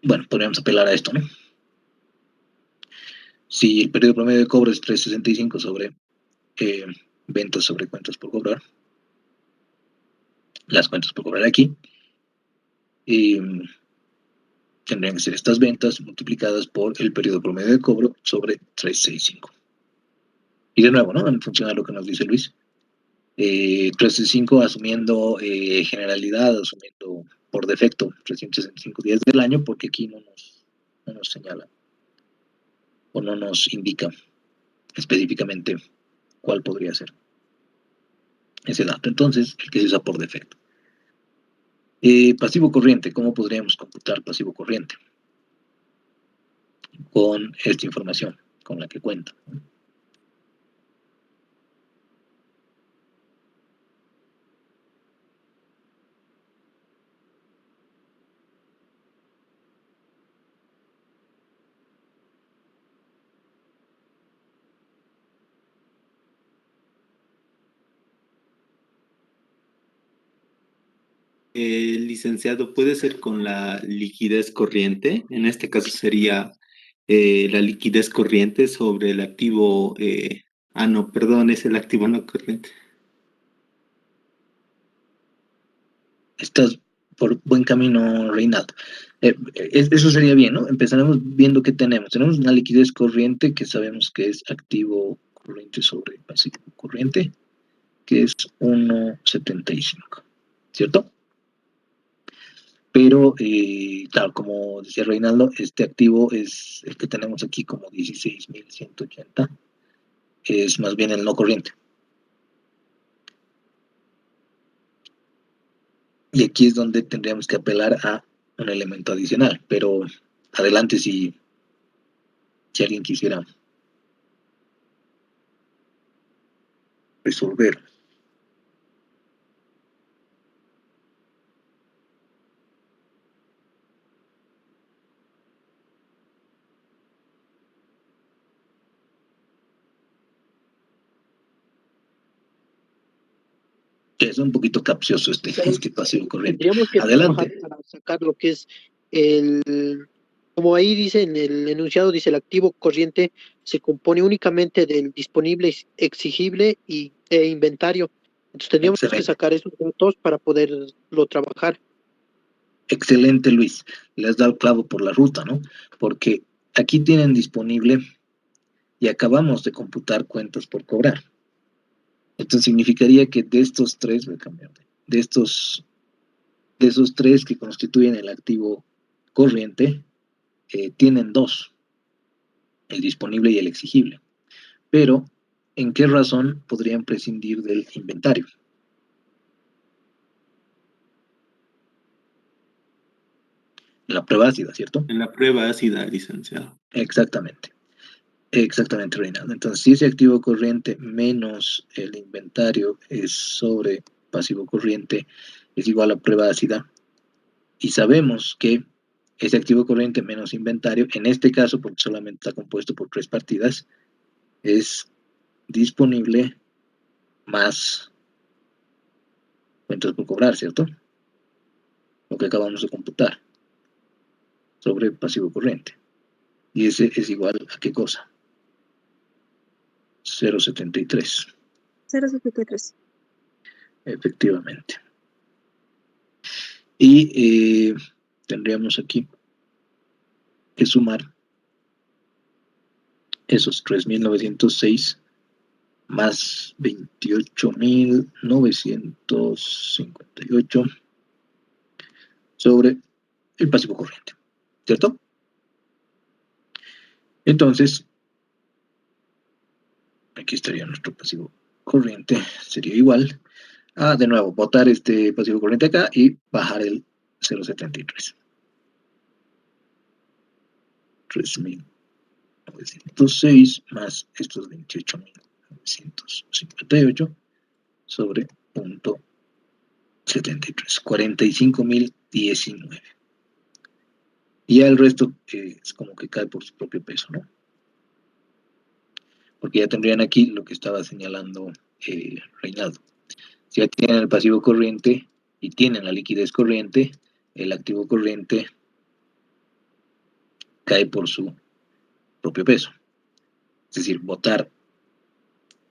Bueno, podríamos apelar a esto, ¿no? Si el periodo promedio de cobro es 365 sobre ventas sobre cuentas por cobrar, las cuentas por cobrar aquí, tendrían que ser estas ventas multiplicadas por el periodo promedio de cobro sobre 365. Y de nuevo, ¿no? En función a lo que nos dice Luis. 365 asumiendo generalidad, asumiendo por defecto 365 días del año, porque aquí no nos señala o no nos indica específicamente cuál podría ser ese dato. Entonces, el que se usa por defecto. Pasivo corriente, ¿cómo podríamos computar pasivo corriente? Con esta información con la que cuenta. Licenciado, ¿puede ser con la liquidez corriente? En este caso sería la liquidez corriente sobre el activo. No, perdón, es el activo no corriente. Estás por buen camino, Reinaldo. Eso sería bien, ¿no? Empezaremos viendo qué tenemos. Tenemos una liquidez corriente que sabemos que es activo corriente sobre pasivo corriente, que es 1,75, ¿cierto? Pero, claro, como decía Reinaldo, este activo es el que tenemos aquí como 16.180, es más bien el no corriente. Y aquí es donde tendríamos que apelar a un elemento adicional, pero adelante si alguien quisiera resolver. Es un poquito capcioso este pasivo corriente. Tendríamos que Adelante. trabajar para sacar lo que es como ahí dice en el enunciado, dice el activo corriente se compone únicamente del disponible, exigible e inventario. Entonces tendríamos que Excelente. sacar esos datos para poderlo trabajar. Excelente, Luis. Le has dado el clavo por la ruta, ¿no? Porque aquí tienen disponible y acabamos de computar cuentas por cobrar. Esto significaría que de estos tres, voy a cambiar, de esos tres que constituyen el activo corriente, tienen dos, el disponible y el exigible. Pero, ¿en qué razón podrían prescindir del inventario? En la prueba ácida, ¿cierto? En la prueba ácida, licenciado. Exactamente. Exactamente, Reinaldo. Entonces, si ese activo corriente menos el inventario es sobre pasivo corriente es igual a prueba ácida, y sabemos que ese activo corriente menos inventario, en este caso, porque solamente está compuesto por tres partidas, es disponible más cuentas por cobrar, ¿cierto? Lo que acabamos de computar sobre pasivo corriente. Y ese es igual a ¿qué cosa? 0,73. 0,73. Efectivamente. Y tendríamos aquí que sumar esos 3.906 más 28.958 sobre el pasivo corriente, ¿cierto? Entonces, aquí estaría nuestro pasivo corriente, sería igual a, de nuevo, botar este pasivo corriente acá y bajar el 0,73. 3.906 más estos 28.958 sobre punto 73, 45.019. Y ya el resto es como que cae por su propio peso, ¿no? Porque ya tendrían aquí lo que estaba señalando Reinaldo. Si ya tienen el pasivo corriente y tienen la liquidez corriente, el activo corriente cae por su propio peso. Es decir, botar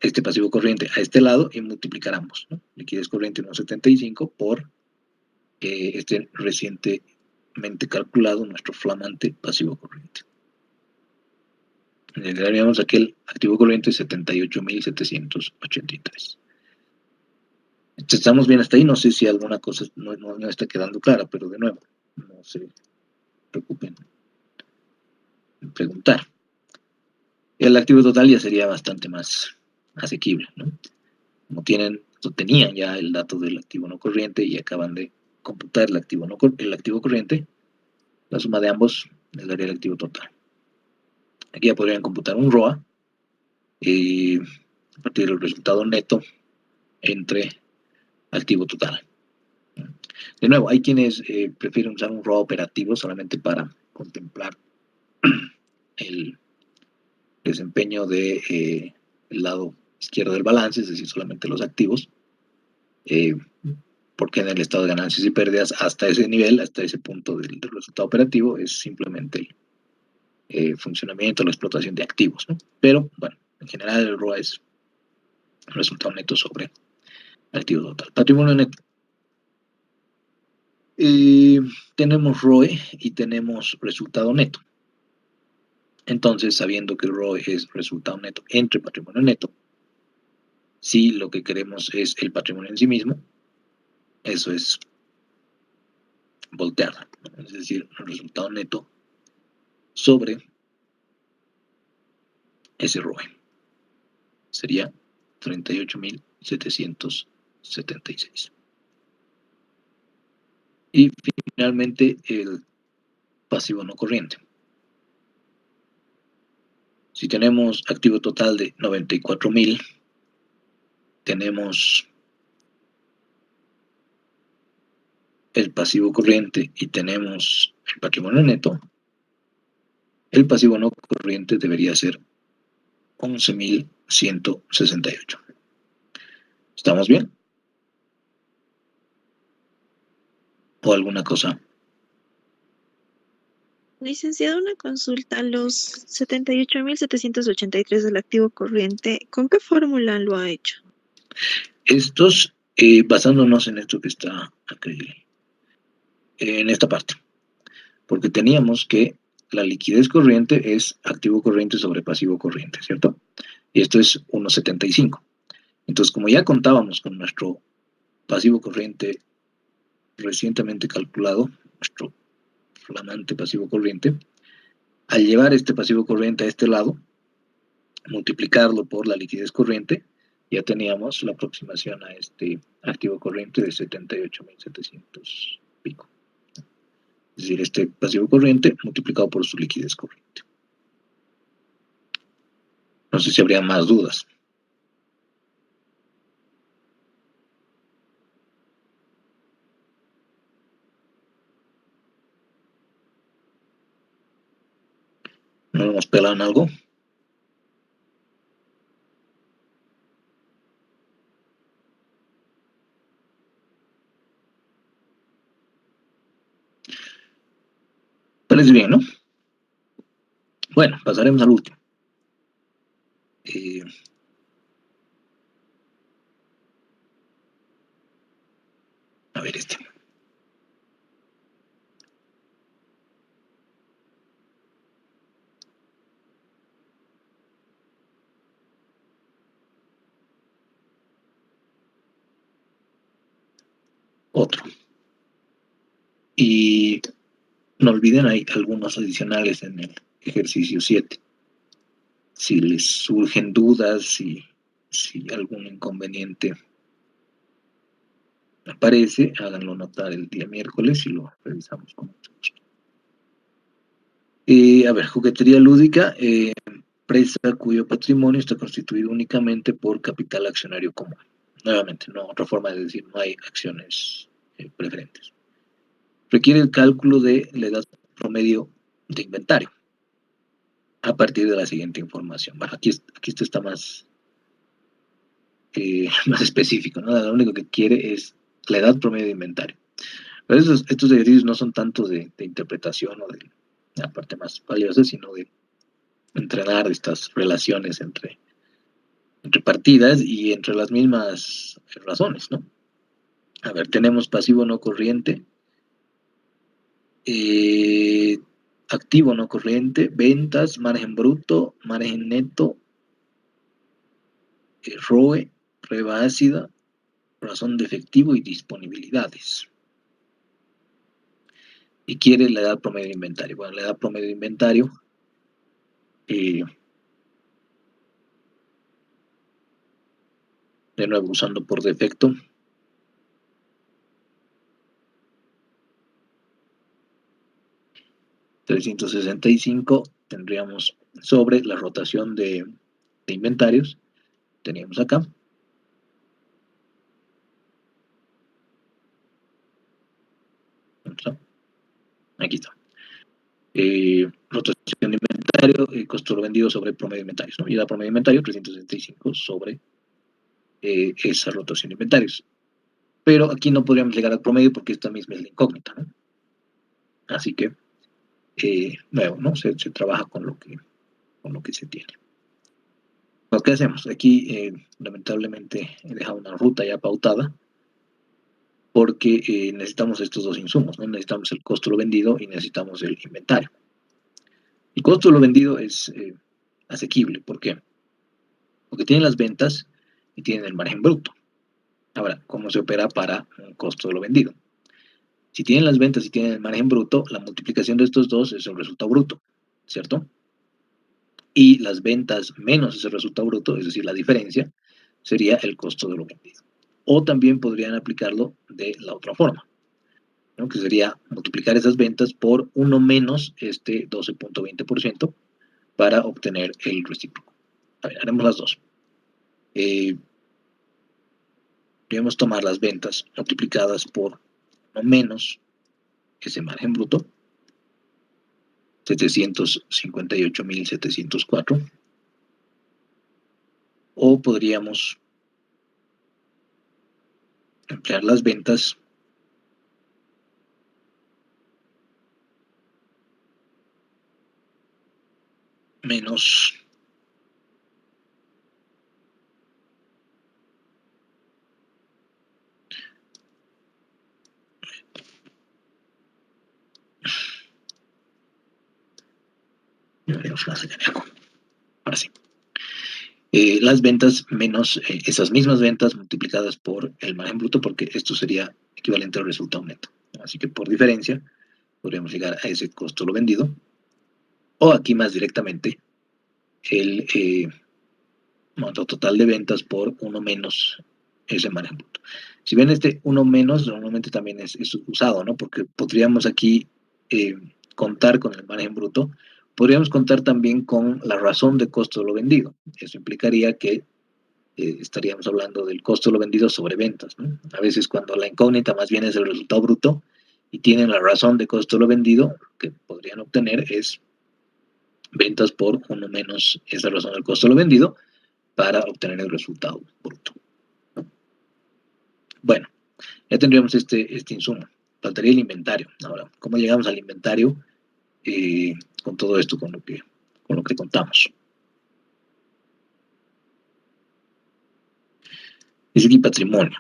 este pasivo corriente a este lado y multiplicar ambos, ¿no? Liquidez corriente 1,75 por este reciente previamente calculado nuestro flamante pasivo corriente. Necesitaríamos aquel activo corriente 78.783. Estamos bien hasta ahí, no sé si alguna cosa no está quedando clara, pero de nuevo, no se preocupen en preguntar. El activo total ya sería bastante más asequible, ¿no? Como tenían ya el dato del activo no corriente y acaban de computar el activo corriente, la suma de ambos les daría el activo total. Aquí ya podrían computar un ROA a partir del resultado neto entre activo total. De nuevo, hay quienes prefieren usar un ROA operativo solamente para contemplar el desempeño del lado izquierdo del balance, es decir, solamente los activos, porque en el estado de ganancias y pérdidas hasta ese nivel, hasta ese punto del resultado operativo, es simplemente el funcionamiento, la explotación de activos, ¿no? Pero, bueno, en general el ROA es resultado neto sobre activo total. Patrimonio neto. Tenemos ROE y tenemos resultado neto. Entonces, sabiendo que el ROE es resultado neto entre patrimonio neto, si lo que queremos es el patrimonio en sí mismo, eso es voltearla, ¿no? Es decir, el resultado neto sobre ese ROE sería 38.776. Y finalmente el pasivo no corriente. Si tenemos activo total de 94.000, tenemos el pasivo corriente y tenemos el patrimonio neto, el pasivo no corriente debería ser 11.168. ¿Estamos bien? ¿O alguna cosa? Licenciado, una consulta. Los 78.783 del activo corriente, ¿con qué fórmula lo ha hecho? Estos, basándonos en esto que está aquí, en esta parte, porque teníamos que la liquidez corriente es activo corriente sobre pasivo corriente, ¿cierto? Y esto es 1.75. Entonces, como ya contábamos con nuestro pasivo corriente recientemente calculado, nuestro flamante pasivo corriente, al llevar este pasivo corriente a este lado, multiplicarlo por la liquidez corriente, ya teníamos la aproximación a este activo corriente de 78.700 pico. Es decir, este pasivo corriente multiplicado por su liquidez corriente. No sé si habría más dudas. ¿No nos pelan algo? Parece bien, ¿no? Bueno, pasaremos al último. A ver este. Otro. Y no olviden, hay algunos adicionales en el ejercicio 7. Si les surgen dudas, si algún inconveniente aparece, háganlo notar el día miércoles y lo revisamos con mucho gusto. A ver, juguetería lúdica, empresa cuyo patrimonio está constituido únicamente por capital accionario común. Nuevamente, no, otra forma de decir, no hay acciones preferentes. Requiere el cálculo de la edad promedio de inventario a partir de la siguiente información. Bueno, aquí esto está más específico, ¿no? Lo único que quiere es la edad promedio de inventario. Pero estos ejercicios no son tanto de interpretación o de la parte más valiosa, sino de entrenar estas relaciones entre partidas y entre las mismas razones, ¿no? A ver, tenemos pasivo no corriente activo no corriente, ventas, margen bruto, margen neto, ROE, prueba ácida, razón de efectivo y disponibilidades. Y quiere la edad promedio de inventario. Bueno, la edad promedio de inventario de nuevo usando por defecto $365 tendríamos sobre la rotación de inventarios, teníamos acá. Aquí está. Rotación de inventario, costo vendido sobre promedio de inventarios, ¿no? Y la promedio de inventario 365 sobre esa rotación de inventarios. Pero aquí no podríamos llegar al promedio porque esta misma es la incógnita, ¿no? Así que, nuevo, ¿no? Se trabaja con lo que se tiene. Pues, ¿qué hacemos? Aquí, lamentablemente, he dejado una ruta ya pautada porque necesitamos estos dos insumos, ¿no? Necesitamos el costo de lo vendido y necesitamos el inventario. El costo de lo vendido es asequible. ¿Por qué? Porque tienen las ventas y tienen el margen bruto. Ahora, ¿cómo se opera para un costo de lo vendido? Si tienen las ventas y tienen el margen bruto, la multiplicación de estos dos es el resultado bruto, ¿cierto? Y las ventas menos ese resultado bruto, es decir, la diferencia, sería el costo de lo vendido. O también podrían aplicarlo de la otra forma, ¿no? Que sería multiplicar esas ventas por 1 menos este 12.20% para obtener el recíproco. A ver, haremos las dos. Debemos tomar las ventas multiplicadas por 1 menos ese margen bruto, 758.704, o podríamos emplear las ventas menos ahora sí. Las ventas menos esas mismas ventas multiplicadas por el margen bruto, porque esto sería equivalente al resultado neto. Así que por diferencia podríamos llegar a ese costo de lo vendido, o aquí más directamente el monto total de ventas por 1 menos ese margen bruto. Si ven este 1 menos, normalmente también es usado, ¿no? Porque podríamos aquí contar con el margen bruto, podríamos contar también con la razón de costo de lo vendido. Eso implicaría que estaríamos hablando del costo de lo vendido sobre ventas, ¿no? A veces cuando la incógnita más bien es el resultado bruto y tienen la razón de costo de lo vendido, lo que podrían obtener es ventas por 1 menos esa razón del costo de lo vendido para obtener el resultado bruto. Bueno, ya tendríamos este insumo. Faltaría el inventario. Ahora, ¿cómo llegamos al inventario con todo esto, con lo que contamos? Dice aquí patrimonio.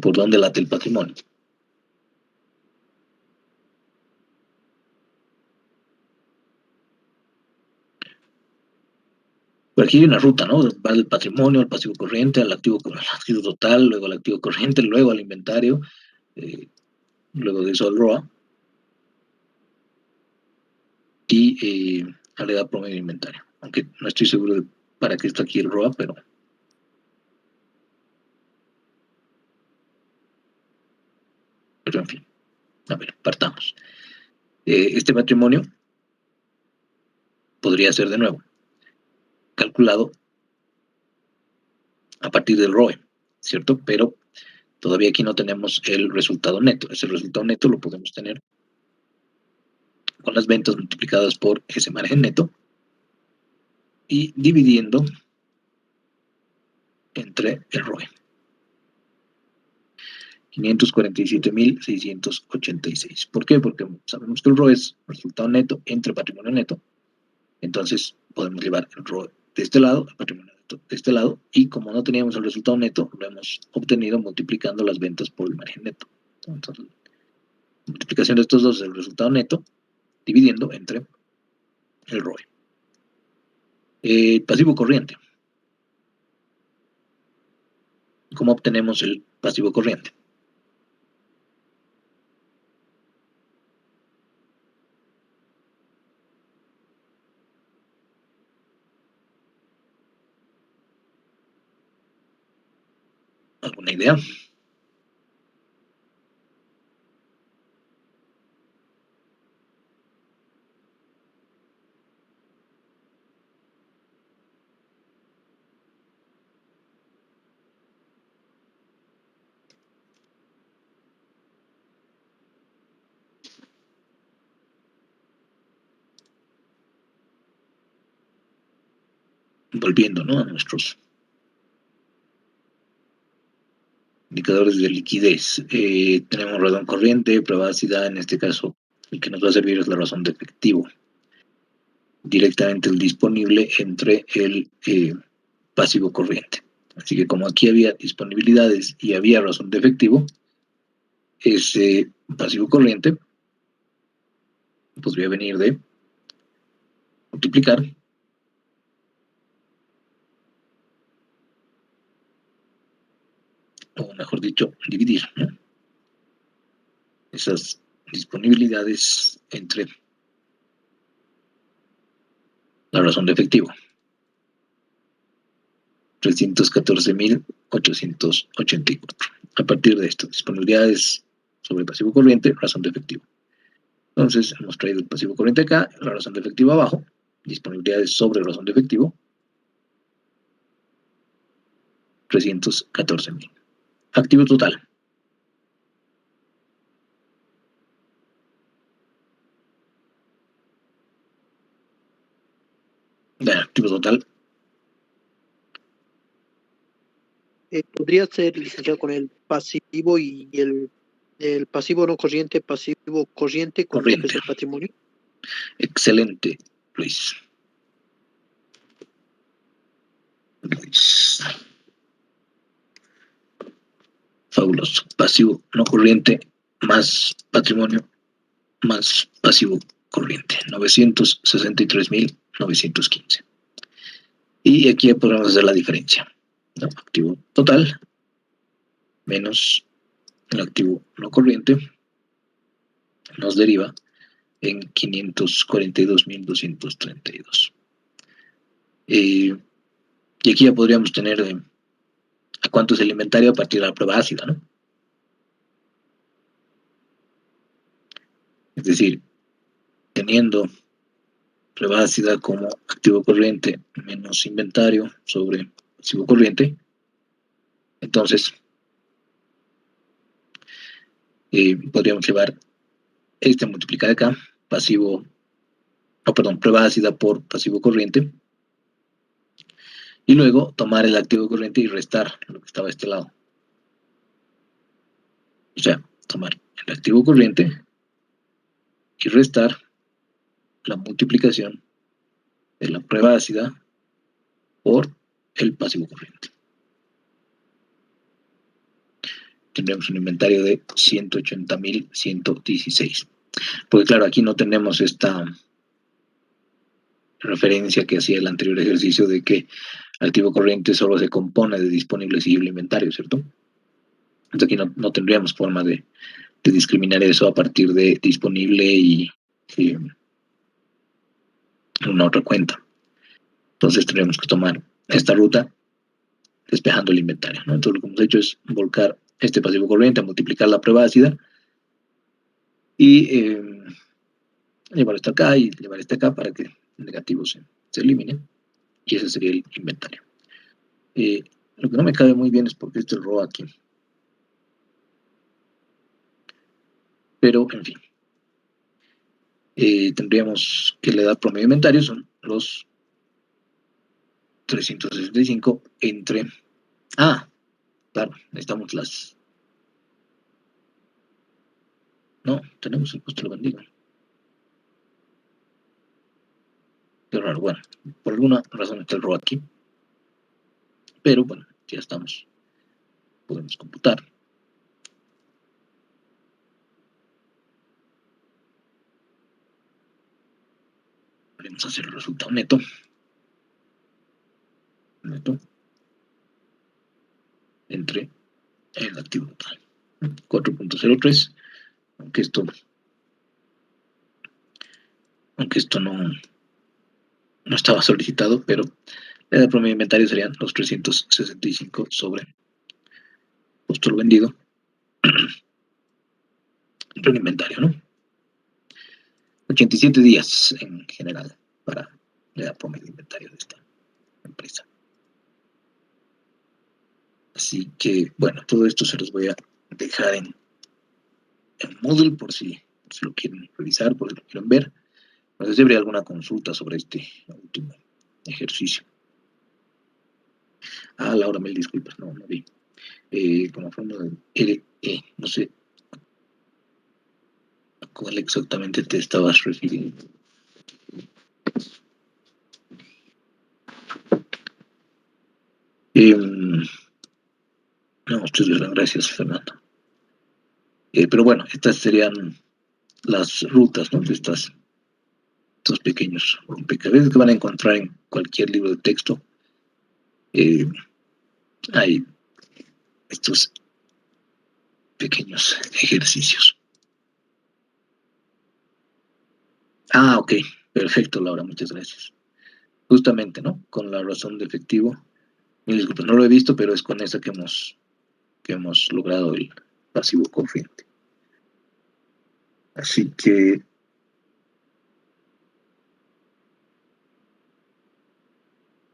¿Por dónde late el patrimonio? Por aquí hay una ruta, ¿no? Va del patrimonio al pasivo corriente, al activo total, luego al activo corriente, luego al inventario, luego de eso al ROA y a la edad promedio de inventario. Aunque no estoy seguro de para qué está aquí el ROA, pero en fin. A ver, partamos. Este patrimonio podría ser de nuevo calculado a partir del ROE, ¿cierto? Pero todavía aquí no tenemos el resultado neto. Ese resultado neto lo podemos tener con las ventas multiplicadas por ese margen neto y dividiendo entre el ROE. 547.686. ¿Por qué? Porque sabemos que el ROE es resultado neto entre patrimonio neto. Entonces podemos llevar el ROE de este lado, el patrimonio neto de este lado, y como no teníamos el resultado neto, lo hemos obtenido multiplicando las ventas por el margen neto. Entonces, Multiplicación de estos dos es el resultado neto, dividiendo entre el ROE. Pasivo corriente. ¿Cómo obtenemos el pasivo corriente? ¿Alguna idea? Volviendo, ¿no?, a nuestros indicadores de liquidez. Tenemos razón corriente, privacidad, en este caso, el que nos va a servir es la razón de efectivo. Directamente el disponible entre el pasivo corriente. Así que como aquí había disponibilidades y había razón de efectivo, ese pasivo corriente podría venir de multiplicar o mejor dicho, dividir, ¿no?, esas disponibilidades entre la razón de efectivo. 314.884. A partir de esto, disponibilidades sobre pasivo corriente, razón de efectivo. Entonces, hemos traído el pasivo corriente acá, la razón de efectivo abajo, disponibilidades sobre razón de efectivo, 314.000. Activo total. Bueno, activo total. ¿Podría ser, licenciado, con el pasivo y el pasivo no corriente, pasivo corriente con lo que es el patrimonio? Excelente, Luis. Fabuloso. Pasivo no corriente más patrimonio más pasivo corriente. 963.915. Y aquí podemos hacer la diferencia, ¿no? Activo total menos el activo no corriente nos deriva en 542.232. Y aquí ya podríamos tener a cuánto es el inventario a partir de la prueba ácida, ¿no? Es decir, teniendo prueba ácida como activo corriente menos inventario sobre pasivo corriente, entonces podríamos llevar este a multiplicar acá, prueba ácida por pasivo corriente, y luego tomar el activo corriente y restar lo que estaba a este lado. O sea, tomar el activo corriente y restar la multiplicación de la prueba ácida por el pasivo corriente. Tendremos un inventario de 180.116. Porque claro, aquí no tenemos esta referencia que hacía el anterior ejercicio de que activo corriente solo se compone de disponible exigible inventario, ¿cierto? Entonces aquí no tendríamos forma de discriminar eso a partir de disponible y una otra cuenta. Entonces tendríamos que tomar esta ruta despejando el inventario, ¿no? Entonces lo que hemos hecho es volcar este pasivo corriente a multiplicar la prueba ácida y llevar esto acá y llevar este acá para que el negativo se elimine, y ese sería el inventario. Lo que no me cabe muy bien es porque este ROA aquí, pero en fin, tendríamos que la edad promedio de inventario son los 365 entre... claro, necesitamos las... No, tenemos el costo de la bendiga. Qué raro, bueno, por alguna razón está el ROA aquí, pero bueno, ya estamos, podemos computar. Vamos a hacer el resultado neto. Entre el activo total. 4.03. Aunque esto no estaba solicitado, pero la edad promedio de inventario serían los 365 sobre costo vendido entre un inventario, ¿no? 87 días en general para la edad promedio de inventario de esta empresa. Así que, bueno, todo esto se los voy a dejar en Moodle por si lo quieren revisar, por si lo quieren ver. No sé si habría alguna consulta sobre este último ejercicio. Laura, mil disculpas, no vi. Como forma de no sé a cuál exactamente te estabas refiriendo. No, ustedes bien, gracias, Fernando. Pero bueno, estas serían las rutas, ¿no? De estos pequeños rompecabezas que van a encontrar en cualquier libro de texto. Hay estos pequeños ejercicios. Ok, perfecto, Laura, muchas gracias. Justamente, ¿no? Con la razón de efectivo. Mil disculpas, no lo he visto, pero es con esa que hemos logrado el pasivo corriente. Así que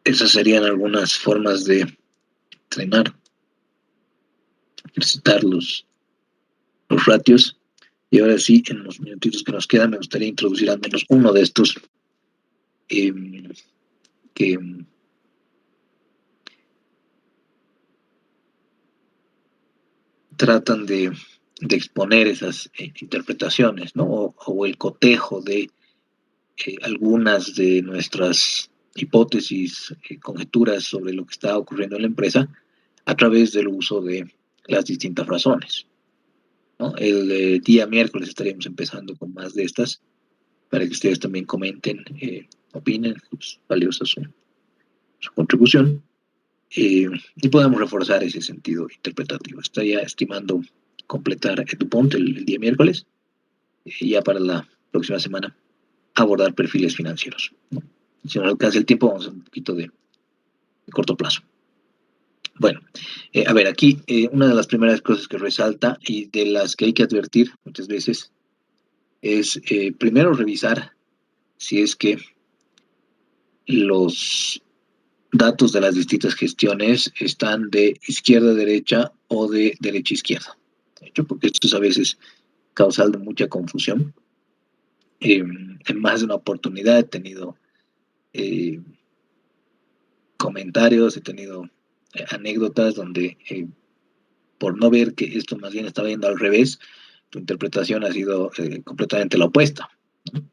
esas serían algunas formas de entrenar, ejercitar los ratios. Y ahora sí, en los minutitos que nos quedan, me gustaría introducir al menos uno de estos que tratan de exponer esas interpretaciones, ¿no? O el cotejo de algunas de nuestras hipótesis, conjeturas sobre lo que está ocurriendo en la empresa a través del uso de las distintas razones, ¿no? El día miércoles estaríamos empezando con más de estas para que ustedes también comenten, opinen, pues, valiosa su contribución, y podamos reforzar ese sentido interpretativo. Estaría estimando completar DuPont el día miércoles, y ya para la próxima semana abordar perfiles financieros, ¿no? Si no alcanza el tiempo, vamos a un poquito de corto plazo. Bueno, a ver, aquí una de las primeras cosas que resalta y de las que hay que advertir muchas veces es primero revisar si es que los datos de las distintas gestiones están de izquierda a derecha o de derecha a izquierda. De hecho, porque esto es a veces causal de mucha confusión. En más de una oportunidad he tenido comentarios, he tenido anécdotas donde por no ver que esto más bien estaba yendo al revés, tu interpretación ha sido completamente la opuesta, ¿no?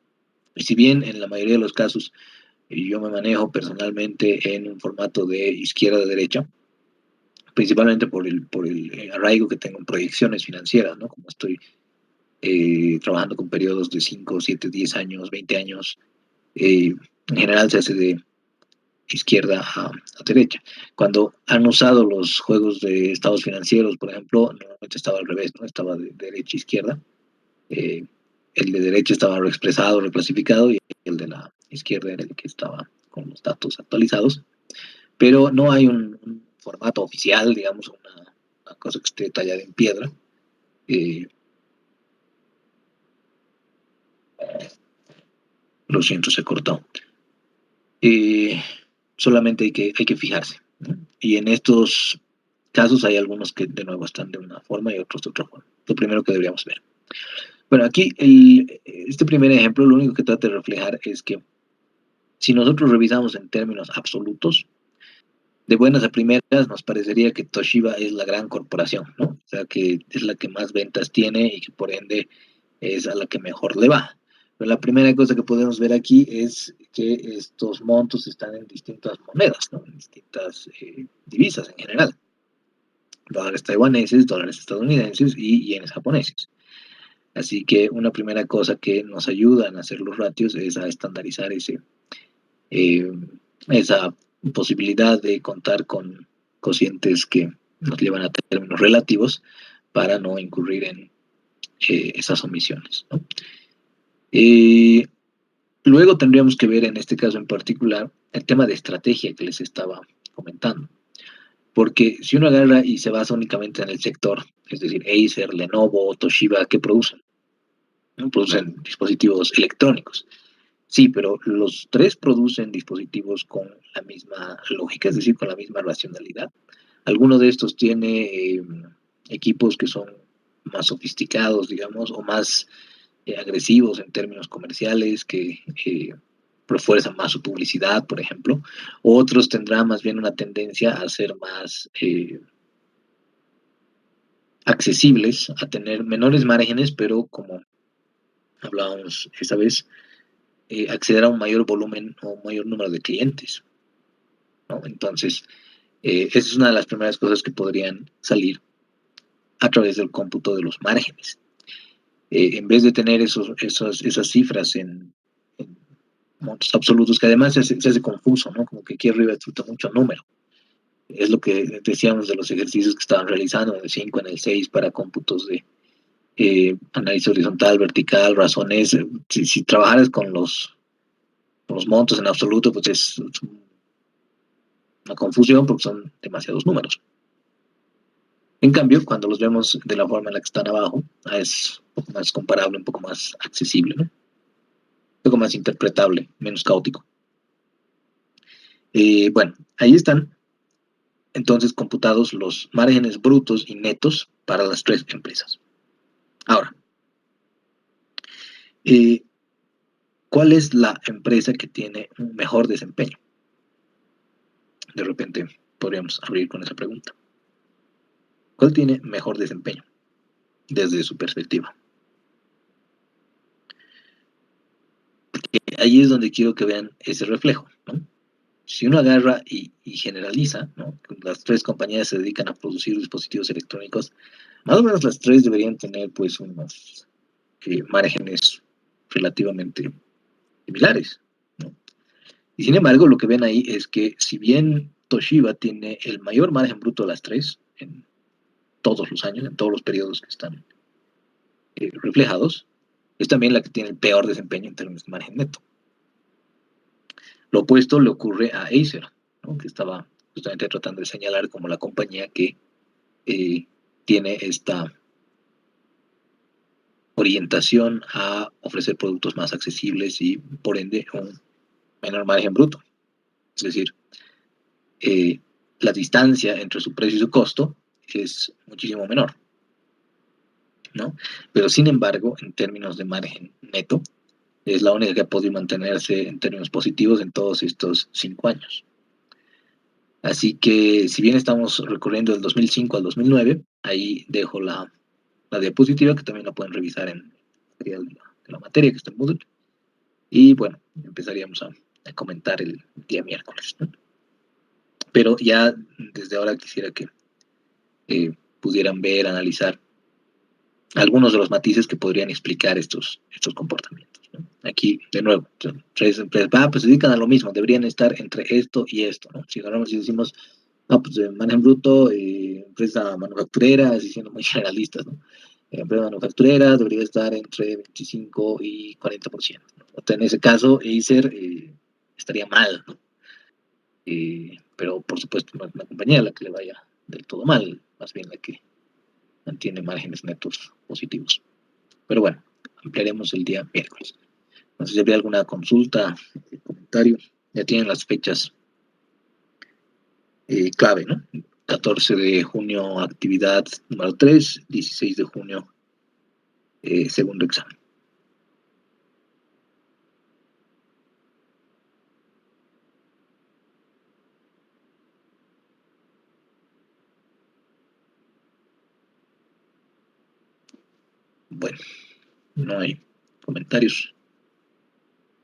Y si bien en la mayoría de los casos yo me manejo personalmente en un formato de izquierda a derecha, principalmente por el arraigo que tengo en proyecciones financieras, ¿no? Como estoy trabajando con periodos de 5, 7, 10 años, 20 años, en general se hace de izquierda a derecha. Cuando han usado los juegos de estados financieros, por ejemplo, normalmente estaba al revés, ¿no? Estaba de derecha a izquierda. El de derecha estaba reexpresado, reclasificado, y el de la izquierda era el que estaba con los datos actualizados. Pero no hay un formato oficial, digamos, una cosa que esté tallada en piedra. Lo siento, se cortó. Solamente hay que fijarse, ¿no? Y en estos casos hay algunos que de nuevo están de una forma y otros de otra forma. Lo primero que deberíamos ver. Bueno, aquí este primer ejemplo lo único que trata de reflejar es que si nosotros revisamos en términos absolutos, de buenas a primeras nos parecería que Toshiba es la gran corporación, ¿no? O sea, que es la que más ventas tiene y que por ende es a la que mejor le va. Pero la primera cosa que podemos ver aquí es que estos montos están en distintas monedas, ¿no? En distintas divisas en general. Dólares taiwaneses, dólares estadounidenses y yenes japoneses. Así que una primera cosa que nos ayuda a hacer los ratios es a estandarizar ese esa posibilidad de contar con cocientes que nos llevan a términos relativos para no incurrir en esas omisiones, ¿no? Luego tendríamos que ver en este caso en particular el tema de estrategia que les estaba comentando. Porque si uno agarra y se basa únicamente en el sector, es decir, Acer, Lenovo, Toshiba, ¿qué producen? ¿No? Producen dispositivos electrónicos. Sí, pero los tres producen dispositivos con la misma lógica, es decir, con la misma racionalidad. Alguno de estos tiene equipos que son más sofisticados, digamos, o más agresivos en términos comerciales, que refuerzan más su publicidad, por ejemplo. Otros tendrán más bien una tendencia a ser más accesibles, a tener menores márgenes, pero como hablábamos esta vez, acceder a un mayor volumen o un mayor número de clientes, ¿no? Entonces, esa es una de las primeras cosas que podrían salir a través del cómputo de los márgenes. En vez de tener esas cifras en montos absolutos, que además se hace confuso, ¿no? Como que aquí arriba disfruta mucho número. Es lo que decíamos de los ejercicios que estaban realizando en el 5, en el 6, para cómputos de análisis horizontal, vertical, razones. Si trabajaras con los montos en absoluto, pues es una confusión porque son demasiados números. En cambio, cuando los vemos de la forma en la que están abajo, es un poco más comparable, un poco más accesible, ¿no? Un poco más interpretable, menos caótico. Bueno, ahí están entonces computados los márgenes brutos y netos para las tres empresas. Ahora, ¿cuál es la empresa que tiene un mejor desempeño? De repente podríamos abrir con esa pregunta. ¿Cuál tiene mejor desempeño desde su perspectiva? Porque ahí es donde quiero que vean ese reflejo, ¿no? Si uno agarra y generaliza, ¿no? Las tres compañías se dedican a producir dispositivos electrónicos, más o menos las tres deberían tener pues unos márgenes relativamente similares, ¿no? Y sin embargo, lo que ven ahí es que si bien Toshiba tiene el mayor margen bruto de las tres en todos los años, en todos los periodos que están reflejados, es también la que tiene el peor desempeño en términos de margen neto. Lo opuesto le ocurre a Acer, ¿no? Que estaba justamente tratando de señalar como la compañía que tiene esta orientación a ofrecer productos más accesibles y por ende un menor margen bruto. Es decir, la distancia entre su precio y su costo es muchísimo menor, ¿no? Pero sin embargo, en términos de margen neto, es la única que ha podido mantenerse en términos positivos en todos estos 5 años. Así que, si bien estamos recorriendo del 2005 al 2009, ahí dejo la diapositiva, que también la pueden revisar en el de la materia que está en Moodle. Y bueno, empezaríamos a comentar el día miércoles, ¿no? Pero ya desde ahora quisiera que pudieran ver, analizar algunos de los matices que podrían explicar estos comportamientos, ¿no? Aquí, de nuevo, tres empresas, pues se dedican a lo mismo, deberían estar entre esto y esto, ¿no? Si agarramos y decimos, pues margen bruto, empresa manufacturera, así siendo muy generalistas, ¿no? Empresa manufacturera debería estar entre 25 y 40%, ¿no? En ese caso, Acer estaría mal, ¿no? Pero por supuesto no es una compañía a la que le vaya del todo mal, más bien la que mantiene márgenes netos positivos. Pero bueno, ampliaremos el día miércoles. No sé si habría alguna consulta, comentario. Ya tienen las fechas clave, ¿no? 14 de junio, actividad número 3, 16 de junio, segundo examen. Bueno, no hay comentarios.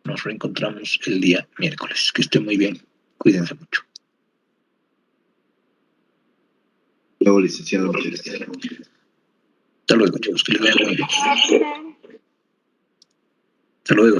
Nos reencontramos el día miércoles. Que estén muy bien. Cuídense mucho. Luego, licenciado. Hasta luego, chicos. Que les vaya muy bien. Hasta luego.